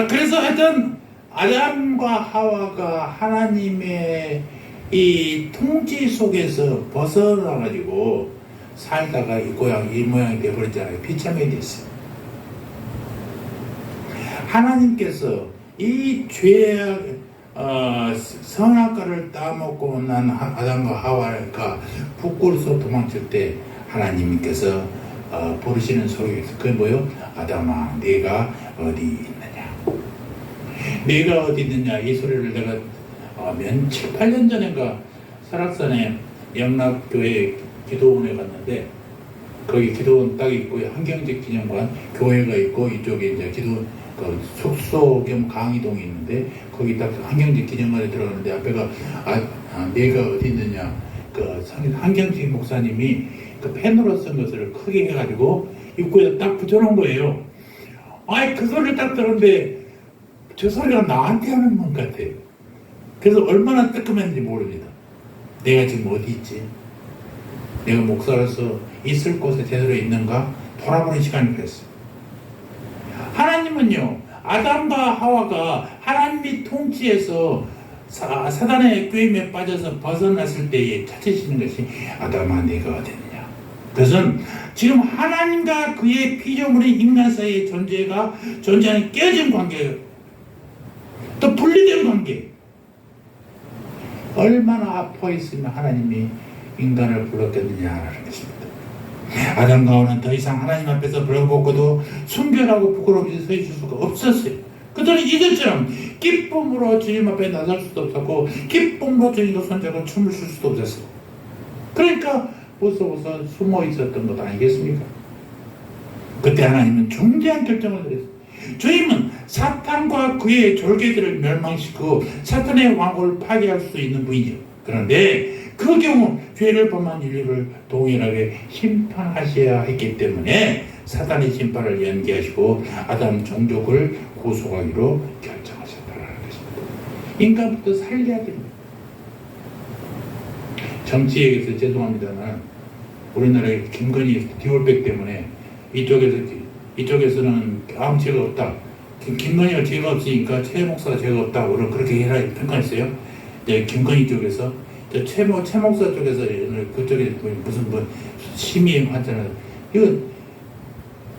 그래서 하여튼 아담과 하와가 하나님의 이 통치 속에서 벗어나가지고 살다가 이 모양이 되어버렸잖아요. 비참하게 됐어요. 하나님께서 이 죄악 선악과를 따먹고 난 아담과 하와가 북굴에서 도망칠 때 하나님께서 부르시는 소리가 있어요. 그게 뭐요? 아담아, 네가 어디 있느냐? 네가 어디 있느냐? 이 소리를 내가 7, 8년 전인가 설악산에 영락교회 기도원에 갔는데 거기 기도원 딱 있고 한경직 기념관 교회가 있고 이쪽에 이제 숙소 겸 강의동이 있는데 거기 딱 한경직 기념관에 들어가는데 앞에가 네가 어디 있느냐 한경직 목사님이 그 펜으로 쓴 것을 크게 해가지고 입구에 딱 붙여놓은 거예요. 그 소리를 딱 들었는데 저 소리가 나한테 하는 것 같아요. 그래서 얼마나 뜨끔했는지 모릅니다. 내가 지금 어디 있지? 내가 목사로서 있을 곳에 제대로 있는가? 돌아보는 시간이 그랬어요. 하나님은요, 아담과 하와가 하나님의 통치에서 사단의 꾀임에 빠져서 벗어났을 때에 찾으시는 것이 아담아 네가 어딨느냐. 그것은 지금 하나님과 그의 피조물인 인간 사이의 존재하는 깨진 관계예요. 또 분리된 관계. 얼마나 아파 있으면 하나님이 인간을 불렀겠느냐라는 것입니다. 아담과 하와는 더 이상 하나님 앞에서 벌거벗고도 순결하고 부끄러움이 서 있을 수가 없었어요. 그들은 이전처럼 기쁨으로 주님 앞에 나설 수도 없었고 기쁨으로 주님과 손잡고 춤을 출 수도 없었어요. 그러니까 무서워서 숨어 있었던 것 아니겠습니까? 그때 하나님은 중대한 결정을 내렸어요. 주님은 사탄과 그의 졸개들을 멸망시키고 사탄의 왕국을 파괴할 수 있는 분이죠. 그런데 그 경우 죄를 범한 인류를 동일하게 심판하셔야 했기 때문에 사탄의 심판을 연기하시고 아담 종족을 구속하기로 결정하셨다는 것입니다. 인간부터 살려야 됩니다. 정치 얘기해서 죄송합니다만 우리나라의 김건희 디올백 때문에 이쪽에서는 아무 죄가 없다. 김건희가 죄가 없으니까 최 목사가 죄가 없다. 그렇게 평가했어요. 김건희 쪽에서 최 목사 쪽에서 그쪽에 무슨 심의행 하잖아요. 이거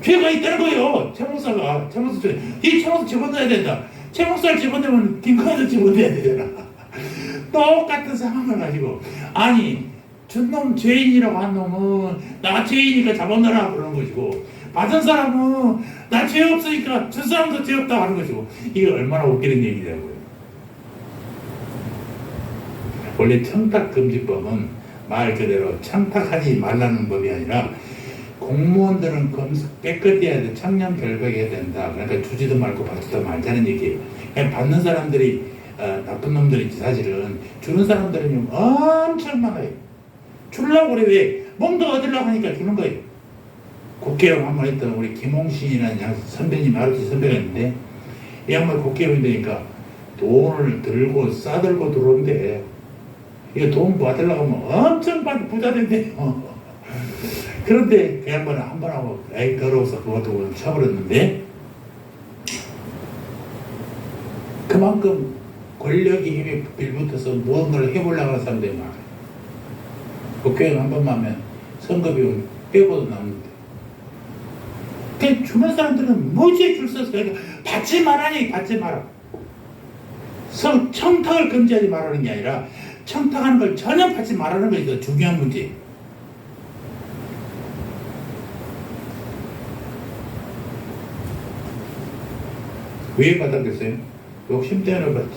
죄가 있다는 거예요. 최 목사 쪽에 이 최 목사 집어넣어야 된다. 최 목사를 집어넣으면 김건희도 집어넣어야 되잖아. 똑같은 상황을 가지고 저놈 죄인이라고 한 놈은 나 죄인이니까 잡아넣으라 그러는 것이고 받은 사람은 나 죄 없으니까 저 사람도 죄 없다고 하는 것이고 이게 얼마나 웃기는 얘기냐고요. 원래 청탁금지법은 말 그대로 청탁하지 말라는 법이 아니라 공무원들은 깨끗해야 돼. 청렴 결백해야 된다. 그러니까 주지도 말고 받지도 말자는 얘기예요. 그냥 받는 사람들이 나쁜 놈들이지 사실은 주는 사람들은 엄청 많아요. 주려고 그래. 왜? 뭔가 얻으려고 하니까 주는 거예요. 국회의원 한번 했던 우리 김홍신이라는 선배님, 아버지 선배가 있는데 이 양반 국회의원이 되니까 돈을 싸들고 들어오는데 이거 돈 받으려고 하면 엄청 부자 된대요. 그런데 그 양반은 한 번 하고 더러워서 그것도 쳐버렸는데 그만큼 권력이 힘이 빌붙어서 무언가를 해보려고 하는 사람들이 많아요. 국회의원 한 번만 하면 선거비용 빼고도 나오는데 그 주변 사람들은 무지에 줄 서서 받지 말아니 받지 마라. 청탁을 금지하지 말라는 게 아니라 청탁하는 걸 전혀 받지 말라는 것이 더 중요한 문제. 왜 받았겠어요? 욕심 때문에 받지.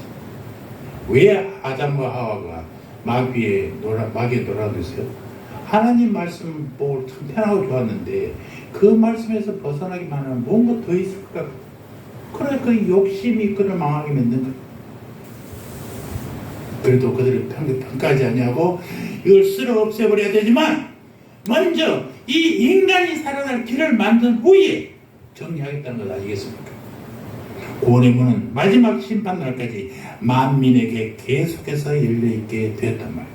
왜 아담과 하와가 마귀에 놀아댔어요? 하나님 말씀 보고 참 편하고 좋았는데 그 말씀에서 벗어나기만 하면 뭔가 더 있을 것 같아요. 그래 그 욕심이 그를 망하게 만든 거예요. 그래도 그들을 평가하지 아니하고 이걸 쓸어 없애버려야 되지만 먼저 이 인간이 살아갈 길을 만든 후에 정리하겠다는 것 아니겠습니까? 구원의 문은 마지막 심판날까지 만민에게 계속해서 열려있게 되었단 말입니다.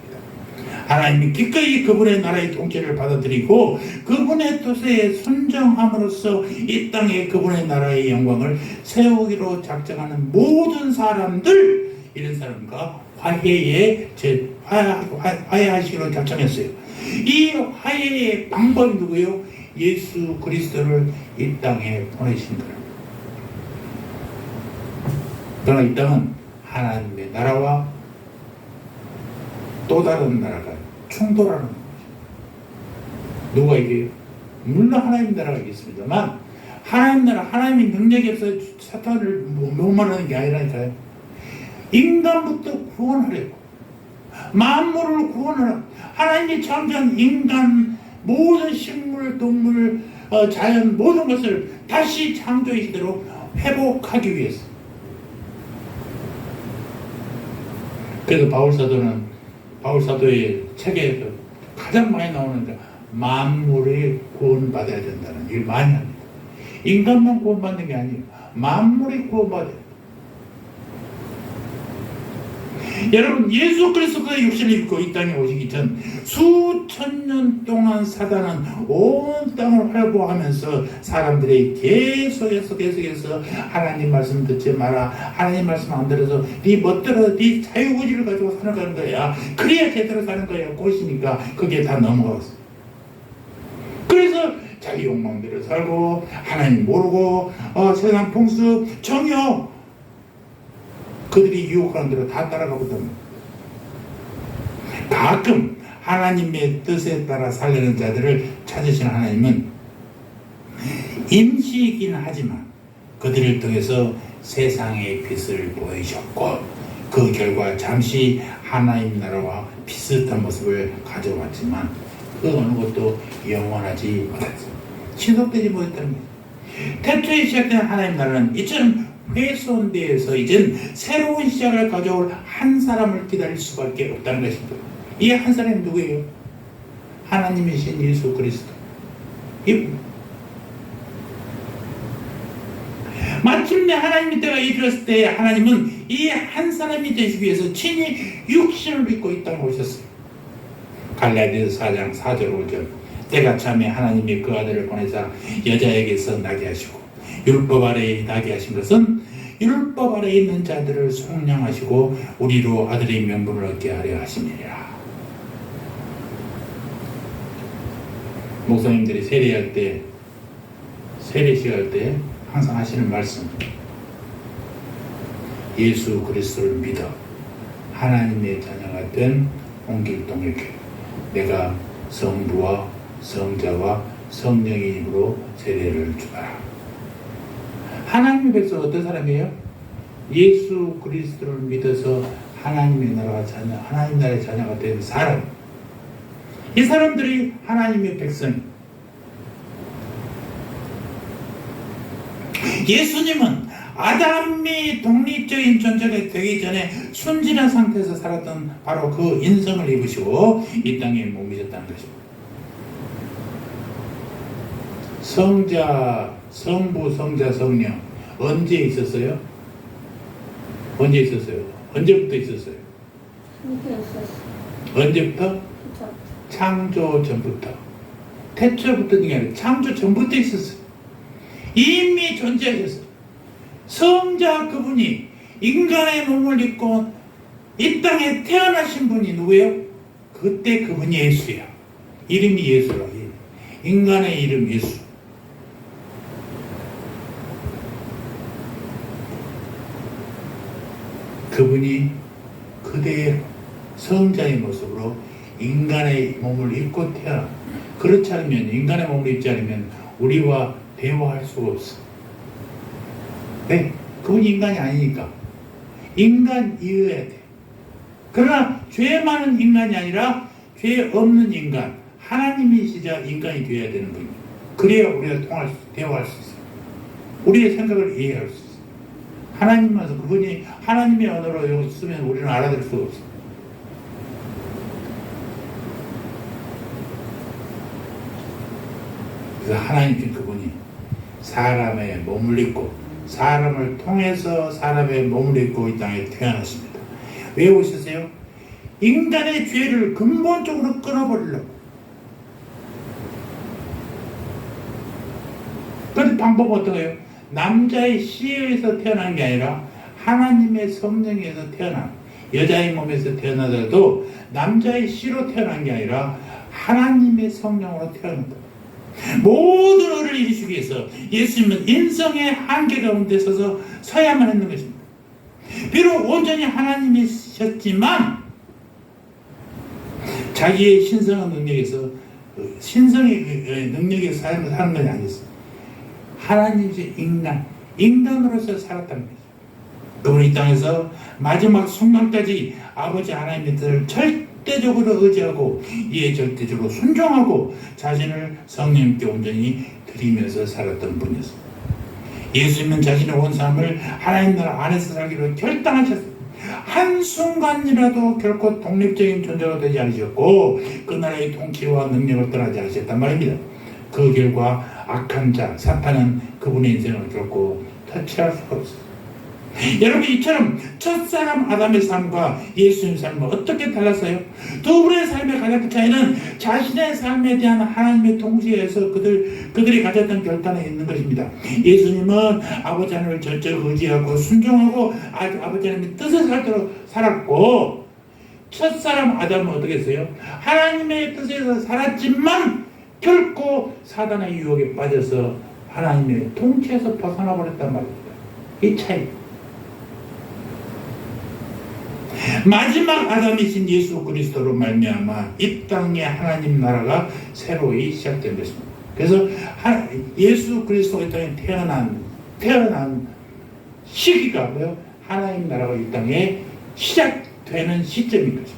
하나님이 기꺼이 그분의 나라의 통치를 받아들이고 그분의 뜻에 순종함으로써 이 땅에 그분의 나라의 영광을 세우기로 작정하는 모든 사람들, 이런 사람과 화해하시기로 작정했어요. 이 화해의 방법이 누구예요? 예수 그리스도를 이 땅에 보내신 거예요. 그러나 이 땅은 하나님의 나라와 또 다른 나라가 충돌하는 거죠. 누가 이게요? 물론 하나님 나라가 있습니다만 하나님 나라, 하나님의 능력이 없어 사탄을 모면하는 게 아니라니까요. 인간부터 구원하려고, 만물을 구원하라고, 하나님이 창조한 인간, 모든 식물, 동물, 자연 모든 것을 다시 창조의 시대로 회복하기 위해서. 그래서 바울사도의 책에 가장 많이 나오는데 만물이 구원받아야 된다는 일 많이 합니다. 인간만 구원받는 게 아니에요. 만물이 구원받아야 돼요. 여러분, 예수 그리스도가 육신을 입고 이 땅에 오시기 전 수천 년 동안 사단은 온 땅을 활보하면서 사람들이 계속해서 하나님 말씀 듣지 마라, 하나님 말씀 안 들어서 네 멋대로 네 자유의지를 가지고 살아가는 거야, 그래야 제대로 사는 거야 곳이니까 그게 다 넘어갔어. 그래서 자기 욕망대로 살고 하나님 모르고 세상 풍습, 정욕, 그들이 유혹하는 대로 다 따라가거든. 가끔 하나님의 뜻에 따라 살려는 자들을 찾으시는 하나님은 임시이긴 하지만 그들을 통해서 세상의 빛을 보이셨고 그 결과 잠시 하나님 나라와 비슷한 모습을 가져왔지만 그 어느 것도 영원하지 못했어요. 지속되지 못했다는 거예요. 태초에 시작된 하나님 나라는 이처럼 훼손되어서 이젠 새로운 시작을 가져올 한 사람을 기다릴 수밖에 없다는 것입니다. 이 한 사람이 누구예요? 하나님이신 예수 그리스도. 마침내 하나님의 때가 이르렀을 때 하나님은 이 한 사람이 되시기 위해서 친히 육신을 입고 이 땅에 오셨어요. 갈라디아서 4장 4절 5절 때가 참에 하나님이 그 아들을 보내사 여자에게서 나게 하시고 율법 아래에 나게 하신 것은 율법 아래에 있는 자들을 속량하시고 우리로 아들의 명분을 얻게 하려 하심이니라. 목사님들이 세례할 때, 세례식 할 때 항상 하시는 말씀, 예수 그리스도를 믿어 하나님의 자녀가 된 홍길동의 교회, 내가 성부와 성자와 성령의 힘으로 세례를 주라. 하나님의 백성 어떤 사람이에요? 예수 그리스도를 믿어서 하나님의 나라가 자녀, 하나님 나라의 자녀가 된 사람. 이 사람들이 하나님의 백성. 예수님은 아담이 독립적인 존재가 되기 전에 순진한 상태에서 살았던 바로 그 인성을 입으시고 이 땅에 몸이셨다는 것입니다. 성자, 성부, 성자, 성령 언제 있었어요? 언제 있었어요? 언제부터 있었어요? 언제부터? 창조 전부터. 태초부터는 게 아니라 창조 전부터 있었어요. 이미 존재하셨어요. 성자 그분이 인간의 몸을 입고 이 땅에 태어나신 분이 누구예요? 그때 그분이 예수야. 이름이 예수라. 인간의 이름 예수. 그분이 그대로 성자의 모습으로 인간의 몸을 입고 태어나. 그렇지 않으면, 인간의 몸을 입지 않으면 우리와 대화할 수가 없어. 네, 그분이 인간이 아니니까 인간이어야 돼. 그러나 죄 많은 인간이 아니라 죄 없는 인간, 하나님이시자 인간이 되어야 되는 분이에요. 그래야 우리가 대화할 수 있어요. 우리의 생각을 이해할 수 있어요. 하나님만서 그분이 하나님의 언어로 쓰면 우리는 알아들을 수가 없어요. 그래서 하나님께 그분이 사람의 몸을 입고 사람을 통해서 사람의 몸을 입고 이 땅에 태어났습니다. 왜 오셨어요? 인간의 죄를 근본적으로 끊어버리려고. 그런데 방법은 어떤가요? 남자의 씨에서 태어난 게 아니라 하나님의 성령에서 태어난, 여자의 몸에서 태어나더라도 남자의 씨로 태어난 게 아니라 하나님의 성령으로 태어난다. 모든 의를 이루시기 위해서 예수님은 인성의 한계 가운데 서야만 했는 것입니다. 비록 온전히 하나님이셨지만 자기의 신성한 능력에서 신성의 능력에서 사는 것이 아니었어요. 하나님의 인간으로서 살았다는 거죠. 그분이 이 땅에서 마지막 순간까지 아버지 하나님의 뜻을 절대적으로 의지하고 이에 절대적으로 순종하고 자신을 성령님께 온전히 드리면서 살았던 분이었습니다. 예수님은 자신의 온 삶을 하나님 나라 안에서 살기로 결단하셨습니다. 한순간이라도 결코 독립적인 존재가 되지 않으셨고 그 나라의 통치와 능력을 떠나지 않으셨단 말입니다. 그 결과 악한 자, 사탄은 그분의 인생을 결코 터치할 수가 없어요. 여러분, 이처럼 첫사람 아담의 삶과 예수님의 삶은 어떻게 달랐어요? 두 분의 삶의 가장 큰 차이는 자신의 삶에 대한 하나님의 통치에서 그들이 가졌던 결단에 있는 것입니다. 예수님은 아버지 하나님을 전적 의지하고 순종하고 아버지 하나님의 뜻을 살도록 살았고, 첫사람 아담은 어떻게 했어요? 하나님의 뜻에서 살았지만 결코 사단의 유혹에 빠져서 하나님의 통치에서 벗어나 버렸단 말입니다. 이 차이. 마지막 아담이신 예수 그리스도로 말미암아 이 땅에 하나님 나라가 새로이 시작된 것입니다. 그래서 예수 그리스도가 이 땅에 태어난 시기가 뭐요? 하나님 나라가 이 땅에 시작되는 시점인 것입니다.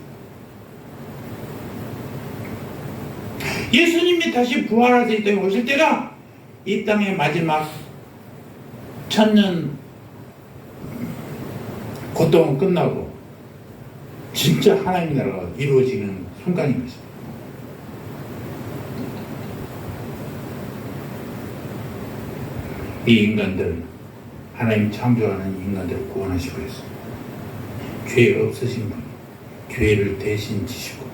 예수님이 다시 부활해서 이 땅에 오실 때가 이 땅의 마지막 천년 고통은 끝나고 진짜 하나님 나라가 이루어지는 순간인 것입니다. 이 인간들, 하나님 창조하는 인간들을 구원하시고 있습니다. 죄 없으신 분, 죄를 대신 지시고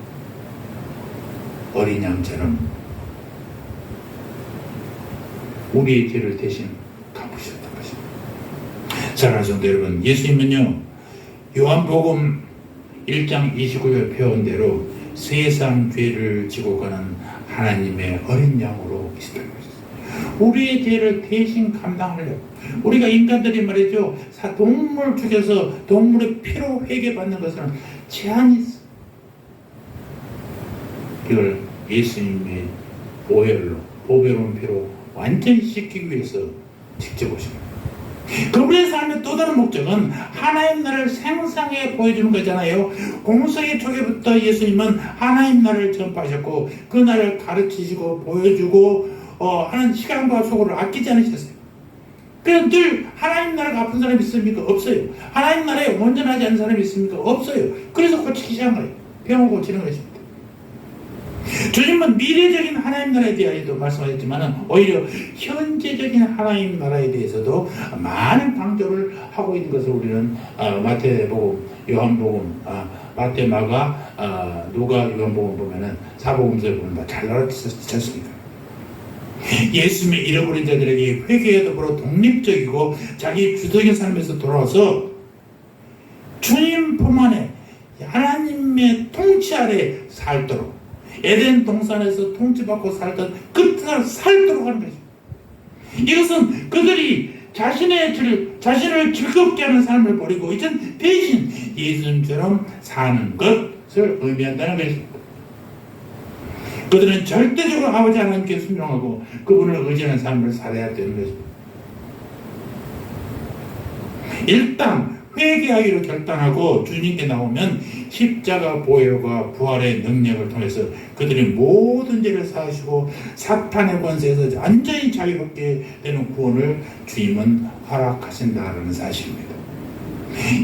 어린 양처럼 우리의 죄를 대신 갚으셨던 것입니다. 사랑하는 성도 여러분, 예수님은요, 요한복음 1장 29절 표현대로 세상 죄를 지고 가는 하나님의 어린 양으로 있었던 것입니다. 우리의 죄를 대신 감당하려고. 우리가 인간들이 말이죠, 동물 죽여서 동물의 피로 회개받는 것은 제한이 있어. 이걸 예수님의 보배로운 피로 완전히 씻기 위해서 직접 오십니다. 그분의 삶의 또 다른 목적은 하나님 나라를 생생하게 보여주는 거잖아요. 공생의 초기부터 예수님은 하나님 나라를 전파하셨고 그 나라를 가르치시고 보여주고 하는 시간과 소고를 아끼지 않으셨어요. 그래서 늘 하나님 나라가 아픈 사람이 있습니까? 없어요. 하나님 나라에 온전하지 않은 사람이 있습니까? 없어요. 그래서 고치기 시작한 거예요. 병을 고치는 것입니다. 주님은 미래적인 하나님 나라에 대해서도 말씀하셨지만 오히려 현재적인 하나님 나라에 대해서도 많은 강조를 하고 있는 것을 우리는 마태복음, 요한복음, 마태, 마가, 누가, 요한복음 보면은 사복음서를 보면 잘 알아듣지 않습니까? 예수님의 잃어버린 자들에게 회개에 더불어 독립적이고 자기 주도적인 삶에서 돌아와서 주님 품 안에 하나님의 통치 아래 살도록 에덴 동산에서 통치받고 살던 그 뜻을 살도록 하는 것입니다. 이것은 그들이 자신을 즐겁게 하는 삶을 버리고 이젠 대신 예수님처럼 사는 것을 의미한다는 것입니다. 그들은 절대적으로 아버지 하나님께 순종하고 그분을 의지하는 삶을 살아야 되는 것입니다. 일단 회개하기로 결단하고 주님께 나오면 십자가 보혈과 부활의 능력을 통해서 그들의 모든 죄를 사하시고 사탄의 권세에서 완전히 자유롭게 되는 구원을 주님은 허락하신다는 사실입니다.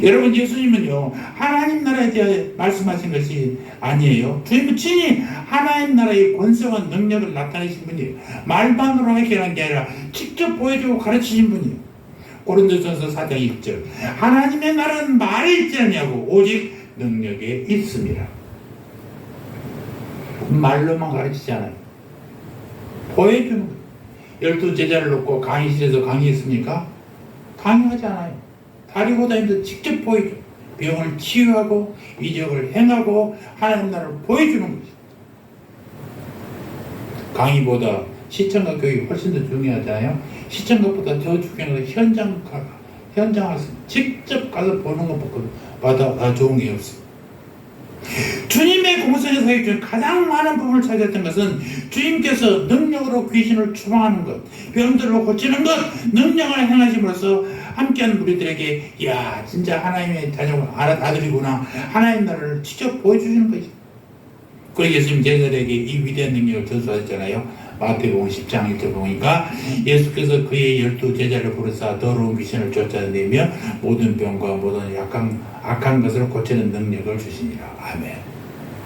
여러분, 예수님은요 하나님 나라에 대해 말씀하신 것이 아니에요. 주님은 친히 하나님 나라의 권세와 능력을 나타내신 분이에요. 말만으로 해결한 게 아니라 직접 보여주고 가르치신 분이에요. 고린도전서 4장 1절, 하나님의 나라는 말에 있지 않냐고 오직 능력에 있습니다. 말로만 가르치지 않아요. 보여주는 거예요. 12제자를 놓고 강의실에서 강의했습니까? 강의하지 않아요. 다리고 다니면서 직접 보여줘. 병을 치유하고 이적을 행하고 하나님 나라를 보여주는 거지. 강의보다 시청각 교육이 훨씬 더 중요하잖아요. 시청각보다 더 중요한 건 현장 가서 직접 가서 보는 것보다 좋은 게 없어요. 주님의 공생의 사역 중 가장 많은 부분을 차지했던 것은 주님께서 능력으로 귀신을 추방하는 것, 병들을 고치는 것, 능력을 행하심으로써 함께하는 무리들에게 야 진짜 하나님의 아들이구나, 하나님 나라를 직접 보여주시는 거죠. 그리고 예수님 제자들에게 이 위대한 능력을 전수하셨잖아요. 마태복음 10장 1절 보니까 예수께서 그의 12제자를 부르사 더러운 귀신을 쫓아내며 모든 병과 모든 악한 것을 고치는 능력을 주시니라. 아멘.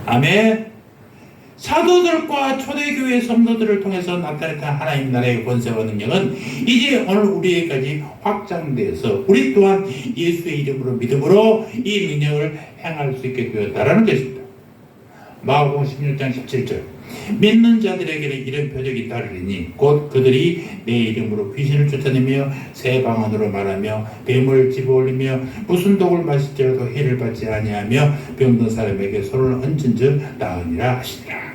아멘. 사도들과 초대교회 성도들을 통해서 나타냈던 하나님 나라의 권세와 능력은 이제 오늘 우리에게까지 확장돼서 우리 또한 예수의 이름으로 믿음으로 이 능력을 행할 수 있게 되었다라는 것입니다. 마가복음 16장 17절, 믿는 자들에게는 이런 표적이 따르리니 곧 그들이 내 이름으로 귀신을 쫓아내며 새 방언으로 말하며 뱀을 집어올리며 무슨 독을 마실지라도 해를 받지 아니하며 병든 사람에게 손을 얹은 즉 나으니라 하시니라.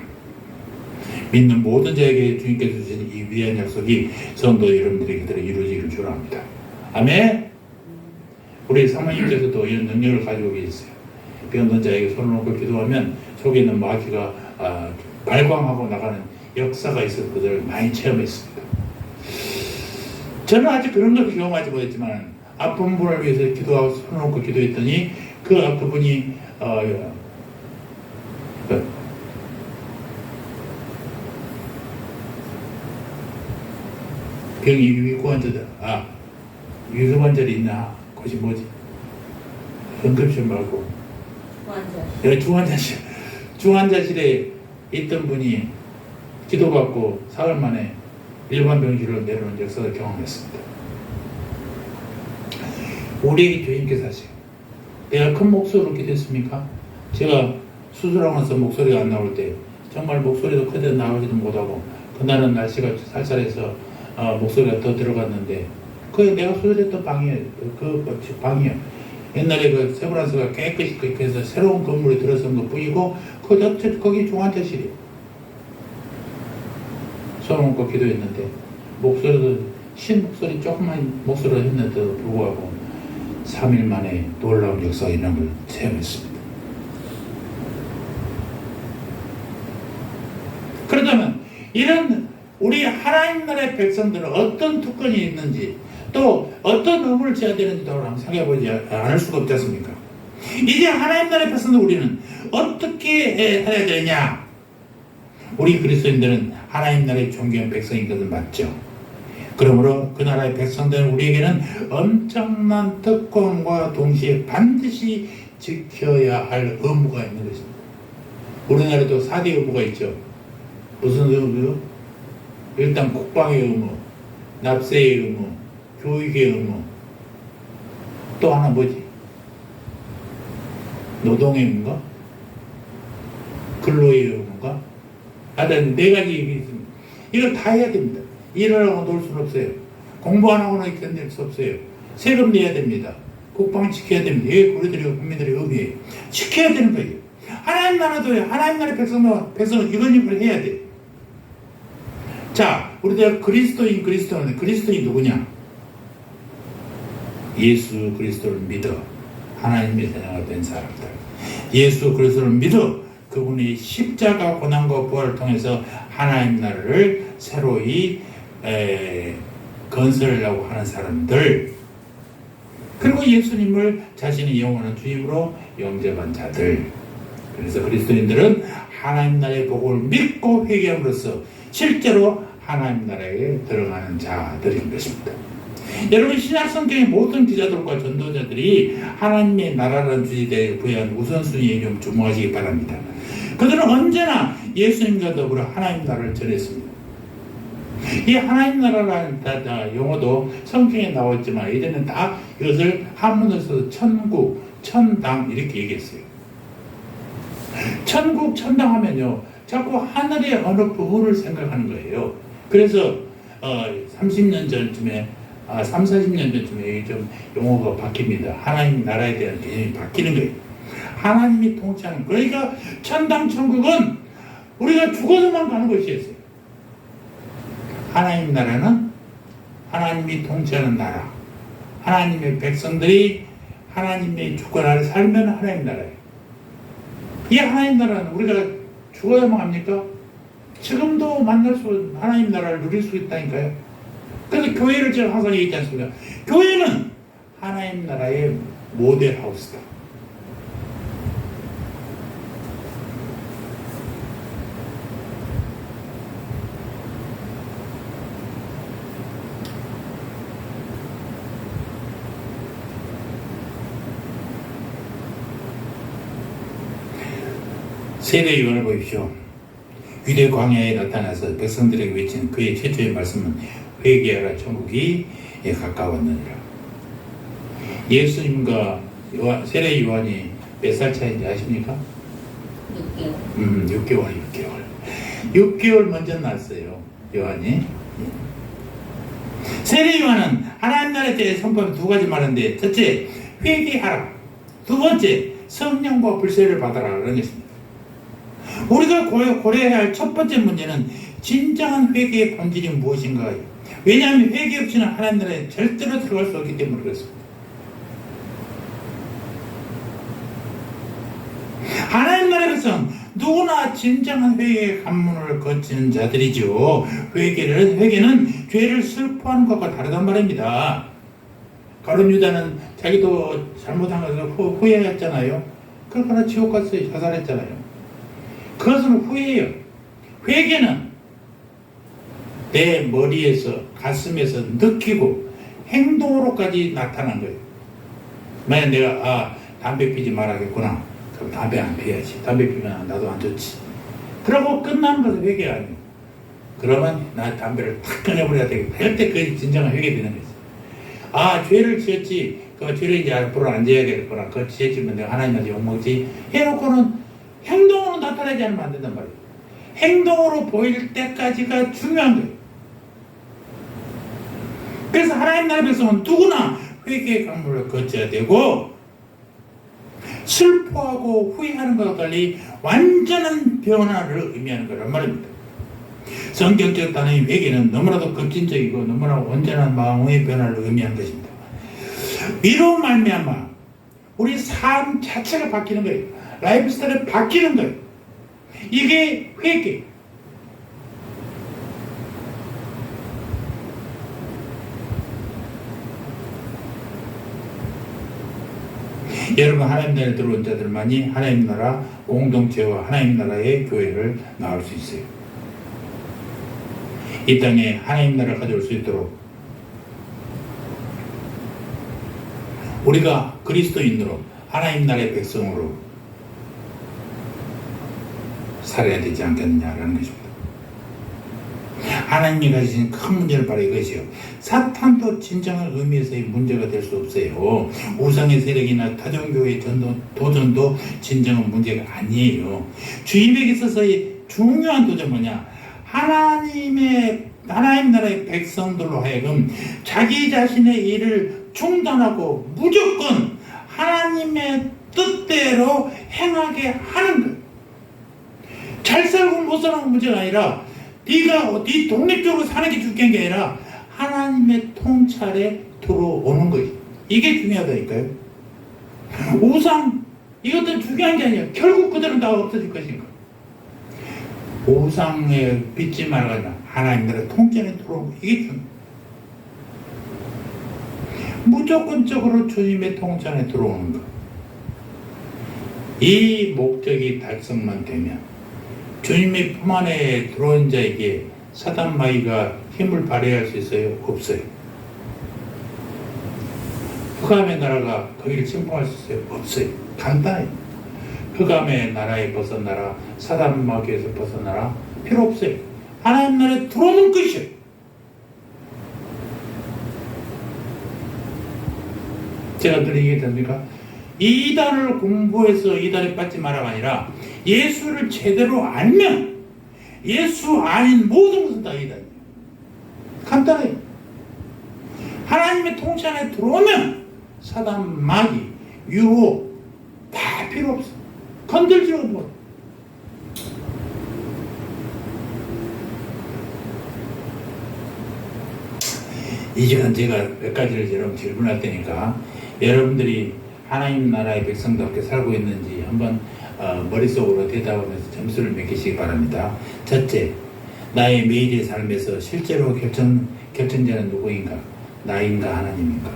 믿는 모든 자에게 주님께서 주신 이 위대한 약속이 성도 여러분들에게 이루어지기를 축원합니다. 아멘. 우리 사모님께서도 이런 능력을 가지고 계셨어요. 병든 자에게 손을 놓고 기도하면 속에 있는 마귀가 발광하고 나가는 역사가 있어서 그들을 많이 체험했습니다. 저는 아직 그런 걸 경험하지 못했지만 아픈 분을 위해서 기도하고 손을 놓고 기도했더니 그 아픈 분이 병이 유익관절, 유익관절이 있나? 그것이 뭐지? 응급실 말고 중환자실에 있던 분이 기도받고 사흘 만에 일반 병실로 내려오는 역사를 경험했습니다. 우리에게 주님께서 하세요. 내가 큰 목소리로 기도했습니까? 제가 수술하면서 목소리가 안 나올 때 정말 목소리도 그대로 나오지도 못하고 그날은 날씨가 쌀쌀해서 목소리가 더 들어갔는데 그게 내가 수술했던 방이에요. 그 방이요. 옛날에 그 세브란스가 깨끗이 해서 새로운 건물에 들어선 것 뿐이고 거기 중환자실이에요. 손 얹고 기도했는데 목소리도 목소리 조그만 목소리를 했는데도 불구하고 3일 만에 놀라운 역사가 있는 걸 체험했습니다. 그렇다면 이런 우리 하나님 나라의 백성들은 어떤 특권이 있는지 또 어떤 의무를 져야 되는지도 한번 생각해보지 않을 수가 없지 않습니까? 이제 하나님 나라의 백성들 우리는 어떻게 해야 되느냐? 우리 그리스도인들은 하나님 나라의 존귀한 백성인 것은 맞죠. 그러므로 그 나라의 백성들은 우리에게는 엄청난 특권과 동시에 반드시 지켜야 할 의무가 있는 것입니다. 우리나라에도 4대 의무가 있죠. 무슨 의무요? 일단 국방의 의무, 납세의 의무, 교육의 의무, 또 하나 뭐지? 노동의 의무인가? 근로의 의무인가? 하여튼 4가지 얘기 있습니다. 이걸 다 해야 됩니다. 일을 하고 놀 수는 없어요. 공부 안 하고는 견딜 수 없어요. 세금 내야 됩니다. 국방 지켜야 됩니다. 이게 우리들의 국민들의 의무예요. 지켜야 되는 거예요. 하나님 나라도요. 하나님 나라의 백성은 이걸 해야 돼. 자, 우리들 그리스도인이 누구냐? 예수 그리스도를 믿어 하나님의 자녀가 된 사람들. 예수 그리스도를 믿어 그분의 십자가 고난과 부활을 통해서 하나님 나라를 새로이 건설하려고 하는 사람들, 그리고 예수님을 자신의 영원한 주님으로 영접한 자들. 그래서 그리스도인들은 하나님 나라의 복을 믿고 회개함으로써 실제로 하나님 나라에 들어가는 자들인 것입니다. 여러분 신약 성경의 모든 기자들과 전도자들이 하나님의 나라라는 주제에 부여한 우선순위에 좀 주목하시기 바랍니다. 그들은 언제나 예수님과 더불어 하나님 나라를 전했습니다. 이 하나님 나라라는 용어도 성경에 나왔지만 예전에 다 이것을 한문으로 써서 천국, 천당 이렇게 얘기했어요. 천국, 천당 하면요 자꾸 하늘의 어느 부분을 생각하는 거예요. 그래서 30년 전쯤에 3, 40년 전쯤에 좀 용어가 바뀝니다. 하나님 나라에 대한 개념이 바뀌는 거예요. 하나님이 통치하는, 그러니까 천당 천국은 우리가 죽어서만 가는 것이었어요. 하나님 나라는 하나님이 통치하는 나라, 하나님의 백성들이 하나님의 주권 아래 살면 하나님 나라예요. 이 하나님 나라는 우리가 죽어야만 합니까? 지금도 만날 수, 하나님 나라를 누릴 수 있다니까요. 그래서 교회를 제가 항상 얘기하지 않습니까? 교회는 하나님 나라의 모델 하우스다. 세례 요한을 보십시오. 유대 광야에 나타나서 백성들에게 외친 그의 최초의 말씀은 회개하라 천국이 가까웠느니라. 예수님과 세례 요한이 몇 살 차이인지 아십니까? 6개월. 6개월 먼저 났어요, 요한이. 세례 요한은 하나님 나라에 대해 선포하면 두 가지 말하는데, 첫째, 회개하라. 두 번째, 성령과 불세를 받아라. 그런 것입니다. 우리가 고려해야 할 첫 번째 문제는 진정한 회개의 본질이 무엇인가. 왜냐하면 회개 없이는 하나님 나라에 절대로 들어갈 수 없기 때문에 그렇습니다. 하나님 나라에서는 누구나 진정한 회개의 관문을 거치는 자들이죠. 회개는 죄를 슬퍼하는 것과 다르단 말입니다. 가룟 유다는 자기도 잘못한 것을 후회했잖아요. 그러나 지옥 갔어요. 자살했잖아요. 그것은 후회예요. 회개는 내 머리에서 가슴에서 느끼고 행동으로까지 나타난 거예요. 만약 내가 담배 피지 말아야겠구나. 그럼 담배 안 피워야지. 담배 피우면 나도 안 좋지. 그러고 끝나는 것은 회개가 아니에요. 그러면 나 담배를 탁 꺼내버려야 되겠다. 이럴 때 그게 진정한 회개되는 거지. 죄를 지었지. 그 죄를 이제 앞으로 안 지어야겠구나. 그거 지었지만 내가 하나님한테 욕먹지. 해놓고는 행동으로 나타나지 않으면 안 된단 말이에요. 행동으로 보일 때까지가 중요한 거예요. 그래서 하나님 나라의 백성은 누구나 회개의 강물을 거쳐야 되고, 슬퍼하고 후회하는 것과 달리 완전한 변화를 의미하는 거란 말입니다. 성경적 단어인 회개는 너무나도 급진적이고 너무나 온전한 마음의 변화를 의미하는 것입니다. 이로 말미암아 우리 삶 자체가 바뀌는 거예요. 라이프 스타일이 바뀌는 거예요. 이게 회개. 여러분, 하나님 나라에 들어온 자들만이 하나님 나라 공동체와 하나님 나라의 교회를 나올 수 있어요. 이 땅에 하나님 나라를 가져올 수 있도록 우리가 그리스도인으로 하나님 나라의 백성으로 살아야 되지 않겠느냐라는 것입니다. 하나님이 가지신 큰 문제를 바로 이것이요. 사탄도 진정한 의미에서의 문제가 될 수 없어요. 우상의 세력이나 타종교의 도전도 진정한 문제가 아니에요. 주님에게 있어서의 중요한 도전 뭐냐? 하나님 나라의 백성들로 하여금 자기 자신의 일을 중단하고 무조건 하나님의 뜻대로 행하게 하는 거예요. 잘 살고 못 사는 문제가 아니라 네가 네 독립적으로 사는 게 중요한 게 아니라 하나님의 통찰에 들어오는 거예요. 이게 중요하다니까요. 우상 이것도 중요한 게 아니에요. 결국 그들은 다 없어질 것인가. 우상에 빚지 말거나 하나님 나라 통찰에 들어오는 거, 이게 중요해요. 무조건적으로 주님의 통찰에 들어오는 것. 이 목적이 달성만 되면 주님의 품 안에 들어온 자에게 사단 마귀가 힘을 발휘할 수 있어요? 없어요. 흑암의 나라가 거기를 침공할 수 있어요? 없어요. 간단해요. 흑암의 나라에 벗어나라, 사단 마귀에서 벗어나라, 필요 없어요. 하나님 나라에 들어오는 것이요. 제가 늘 얘기했습니까? 이단을 공부해서 이단에 빠지 마라가 아니라 예수를 제대로 알면 예수 아닌 모든 것은 다 이단이에요. 간단해요. 하나님의 통치 안에 들어오면 사단, 마귀, 유혹 다 필요 없어. 건들지도 못. 이 시간 제가 몇 가지를 여러분 질문할 테니까 여러분들이 하나님 나라의 백성답게 살고 있는지 한번 머릿속으로 대답하면서 점수를 매기시기 바랍니다. 첫째, 나의 매일의 삶에서 실제로 결정자는 누구인가? 나인가 하나님인가?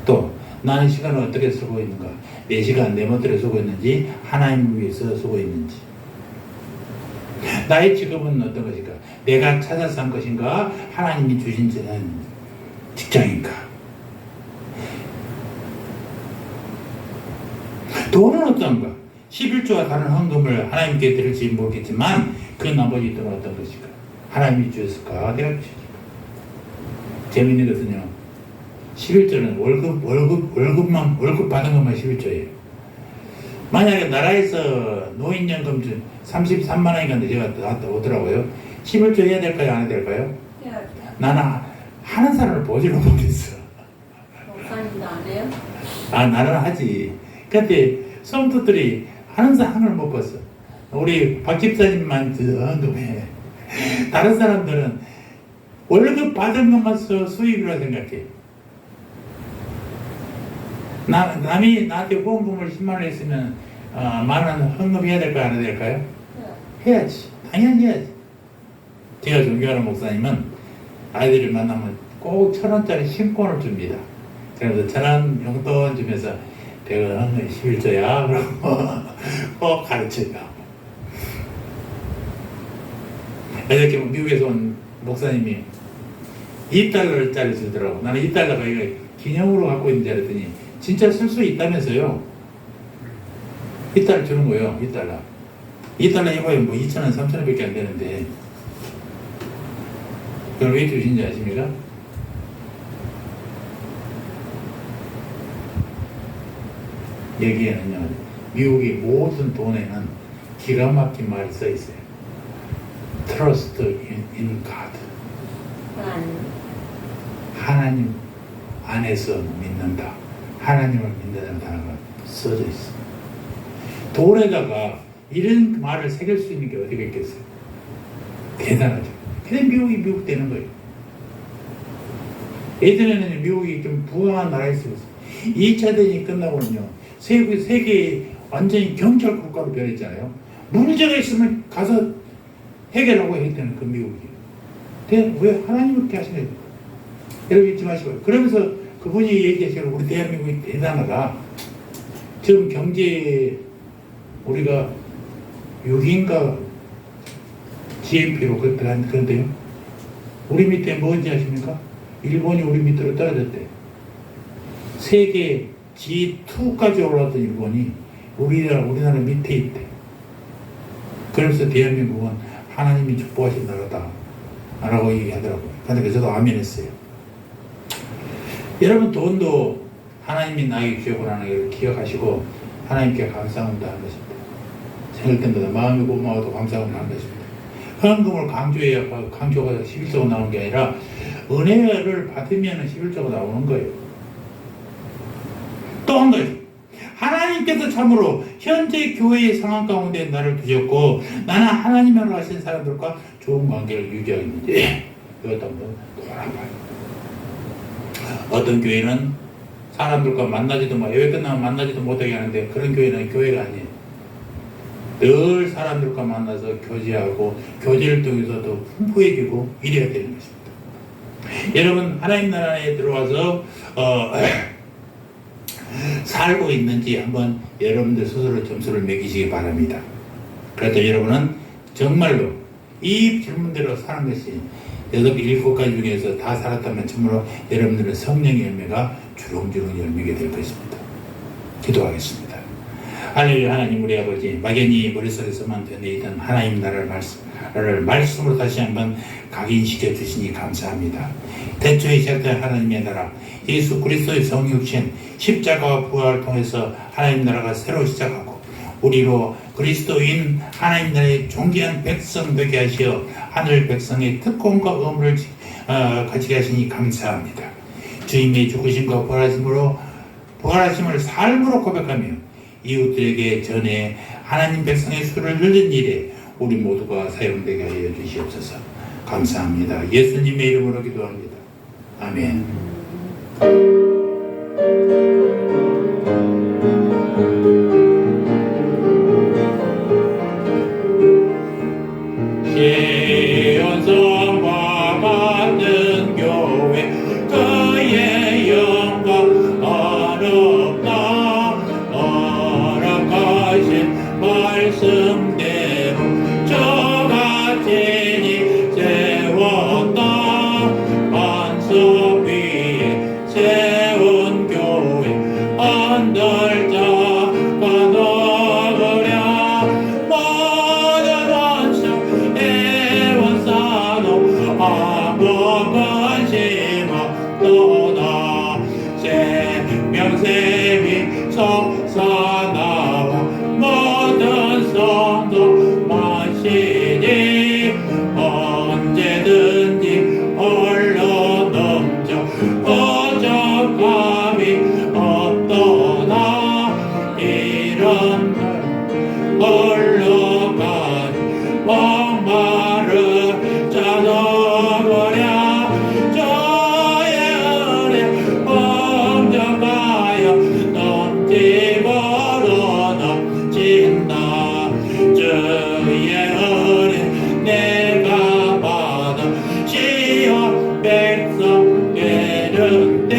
또 나는 시간을 어떻게 쓰고 있는가? 내 시간 내 멋대로 쓰고 있는지 하나님을 위해서 쓰고 있는지. 나의 직업은 어떤 것인가? 내가 찾아서 한 것인가? 하나님이 주신 직장인가? 돈은 어떤가? 11조와 다른 헌금을 하나님께 드릴지 모르겠지만 그 나머지 돈은 어떤 것인가? 하나님이 주셨을까? 내가 주셨을까? 재미있는 것은요, 11조는 월급 받은 것만 11조예요. 만약에 나라에서 노인연금 33만 원인가 제가 오더라고요. 11조 해야 될까요? 안 해야 될까요? 해야죠. 나는 하는 사람을 보지를 못했어. 목사님도 안 해요? 나는 하지. 근데 성도들이 하는 사람을 못 봤어. 우리 박 집사님만 헌금해. 다른 사람들은 월급 받은 것만 수입이라 생각해. 남이 나한테 후원금을 10만 원 했으면 만원 헌금해야 될까요? 안 해야 될까요? 해야지. 당연히 해야지. 제가 존경하는 목사님은 아이들을 만나면 꼭 1,000원짜리 신권을 줍니다. 그래서 1,000원 용돈 주면서 100원 헌금 11조야. 그러고 꼭 가르쳐요. 이렇게 미국에서 온 목사님이 2달러짜리 주더라고. 나는 2달러가 이거 기념으로 갖고 있는 줄 알았더니 진짜 쓸 수 있다면서요. 2달러 주는 거예요. 2달러. 2달러 해봐야 뭐 2,000원, 3,000원 밖에 안 되는데 그걸 왜 주신지 아십니까? 여기에는요, 미국의 모든 돈에는 기가 막힌 말이 써 있어요. Trust in God. 하나님 안에서 믿는다. 하나님을 믿는다는 단어가 써져 있어. 돈에다가 이런 말을 새길 수 있는 게 어디가 있겠어요? 대단하죠. 그냥 미국이 미국 되는 거예요. 예전에는 미국이 좀 부강한 나라였어요. 2차 대전이 끝나고는요, 세계 완전히 경찰 국가로 변했잖아요. 문제가 있으면 가서 해결하고 해야 되는 그 미국이. 왜 하나님을 그렇게 하시는 거예요? 여러분 잊지 마시고요. 그러면서 그분이 얘기하시는 우리 대한민국이 대단하다. 지금 경제 우리가 6인가 GNP로 그런데요. 우리 밑에 뭔지 아십니까? 일본이 우리 밑으로 떨어졌대. 세계 G2까지 올라왔던 일본이 우리나라 밑에 있대. 그래서 대한민국은 하나님이 축복하신 나라다 라고 얘기하더라고요. 그런데 저도 아멘 했어요. 여러분, 돈도 하나님이 나에게 주셨고 하는 걸 기억하시고 하나님께 감사합니다 하는 것입니다. 생길 때마다 마음이 고마워도 감사합니다 하는 것입니다. 헌금을 강조가 11조가 나오는 게 아니라 은혜를 받으면 11조가 나오는 거예요. 또 한 가지, 하나님께서 참으로 현재 교회의 상황 가운데 나를 두셨고 나는 하나님으로 하신 사람들과 좋은 관계를 유지하고 있는지 이것도 한번 돌아봐요. 어떤 교회는 사람들과 만나지도 예배 끝나면 만나지도 못하게 하는데 그런 교회는 교회가 아니에요. 늘 사람들과 만나서 교제하고 교제를 통해서 더 풍부해지고 이래야 되는 것입니다. 여러분, 하나님 나라에 들어와서 살고 있는지 한번 여러분들 스스로 점수를 매기시기 바랍니다. 그래서 여러분은 정말로 이 질문대로 사는 것이 7가지 중에서 다 살았다면 정말로 여러분들은 성령의 열매가 주렁주렁 열매게 될 것입니다. 기도하겠습니다. 할렐루야. 하나님 우리 아버지, 막연히 머릿속에서만 되뇌이던 하나님 나라를 말씀으로 다시 한번 각인시켜 주시니 감사합니다. 태초에 시작된 하나님의 나라, 예수 그리스도의 성육신 십자가와 부활을 통해서 하나님 나라가 새로 시작하고 우리로 그리스도인 하나님 나라의 존귀한 백성 되게 하시어 하늘 백성의 특권과 의무를 가지게 하시니 감사합니다. 주님의 죽으심과 부활하심을 삶으로 고백하며 이웃들에게 전해 하나님 백성의 수를 늘린 일에 우리 모두가 사용되게 하여 주시옵소서. 감사합니다. 예수님의 이름으로 기도합니다. 아멘. 시온성과 같은 교회 그의 영광 어렵다. 어렵하신 말씀대로 저같이 세웠다. 반석 위에 세운 교회 언덜자가 넣으랴. 모든 원수 애원사도 아무건 심었도다. 생명샘이 솟아나와 모든 성도 마시니 언제든지 홀로 넘쳐 어적함이 없도다. 이런 홀로 가니 목마른 자너버려. 저의 은혜 엄정하여 넘치고로 넘친다. 주의 은혜 내가 받아 시온 백성 되는데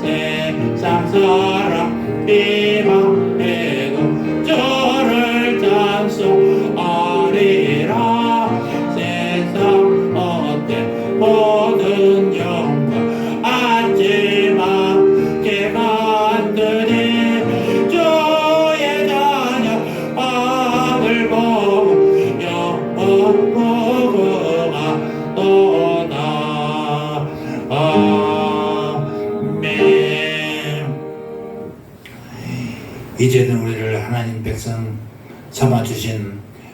세상 사람 비방해도 저를 찬송하리라. 세상 어때 모든 영광 안지맞게 만드니 주의 자녀 악을 보고 영원 복음하도다. 아멘. 이제는 우리를 하나님 백성 삼아주신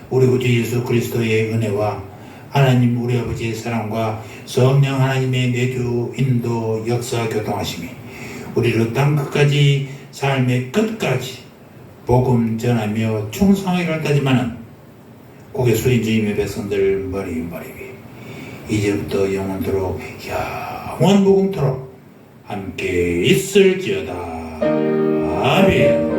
우리 구주 예수 그리스도의 은혜와 하나님 우리 아버지의 사랑과 성령 하나님의 내주 인도 역사 교통하심이 우리를 땅 끝까지 삶의 끝까지 복음 전하며 충성하기를 따지마는 고개 숙인 주님의 백성들 머리 위 이제부터 영원토록 영원 무궁토록 함께 있을지어다. 아멘.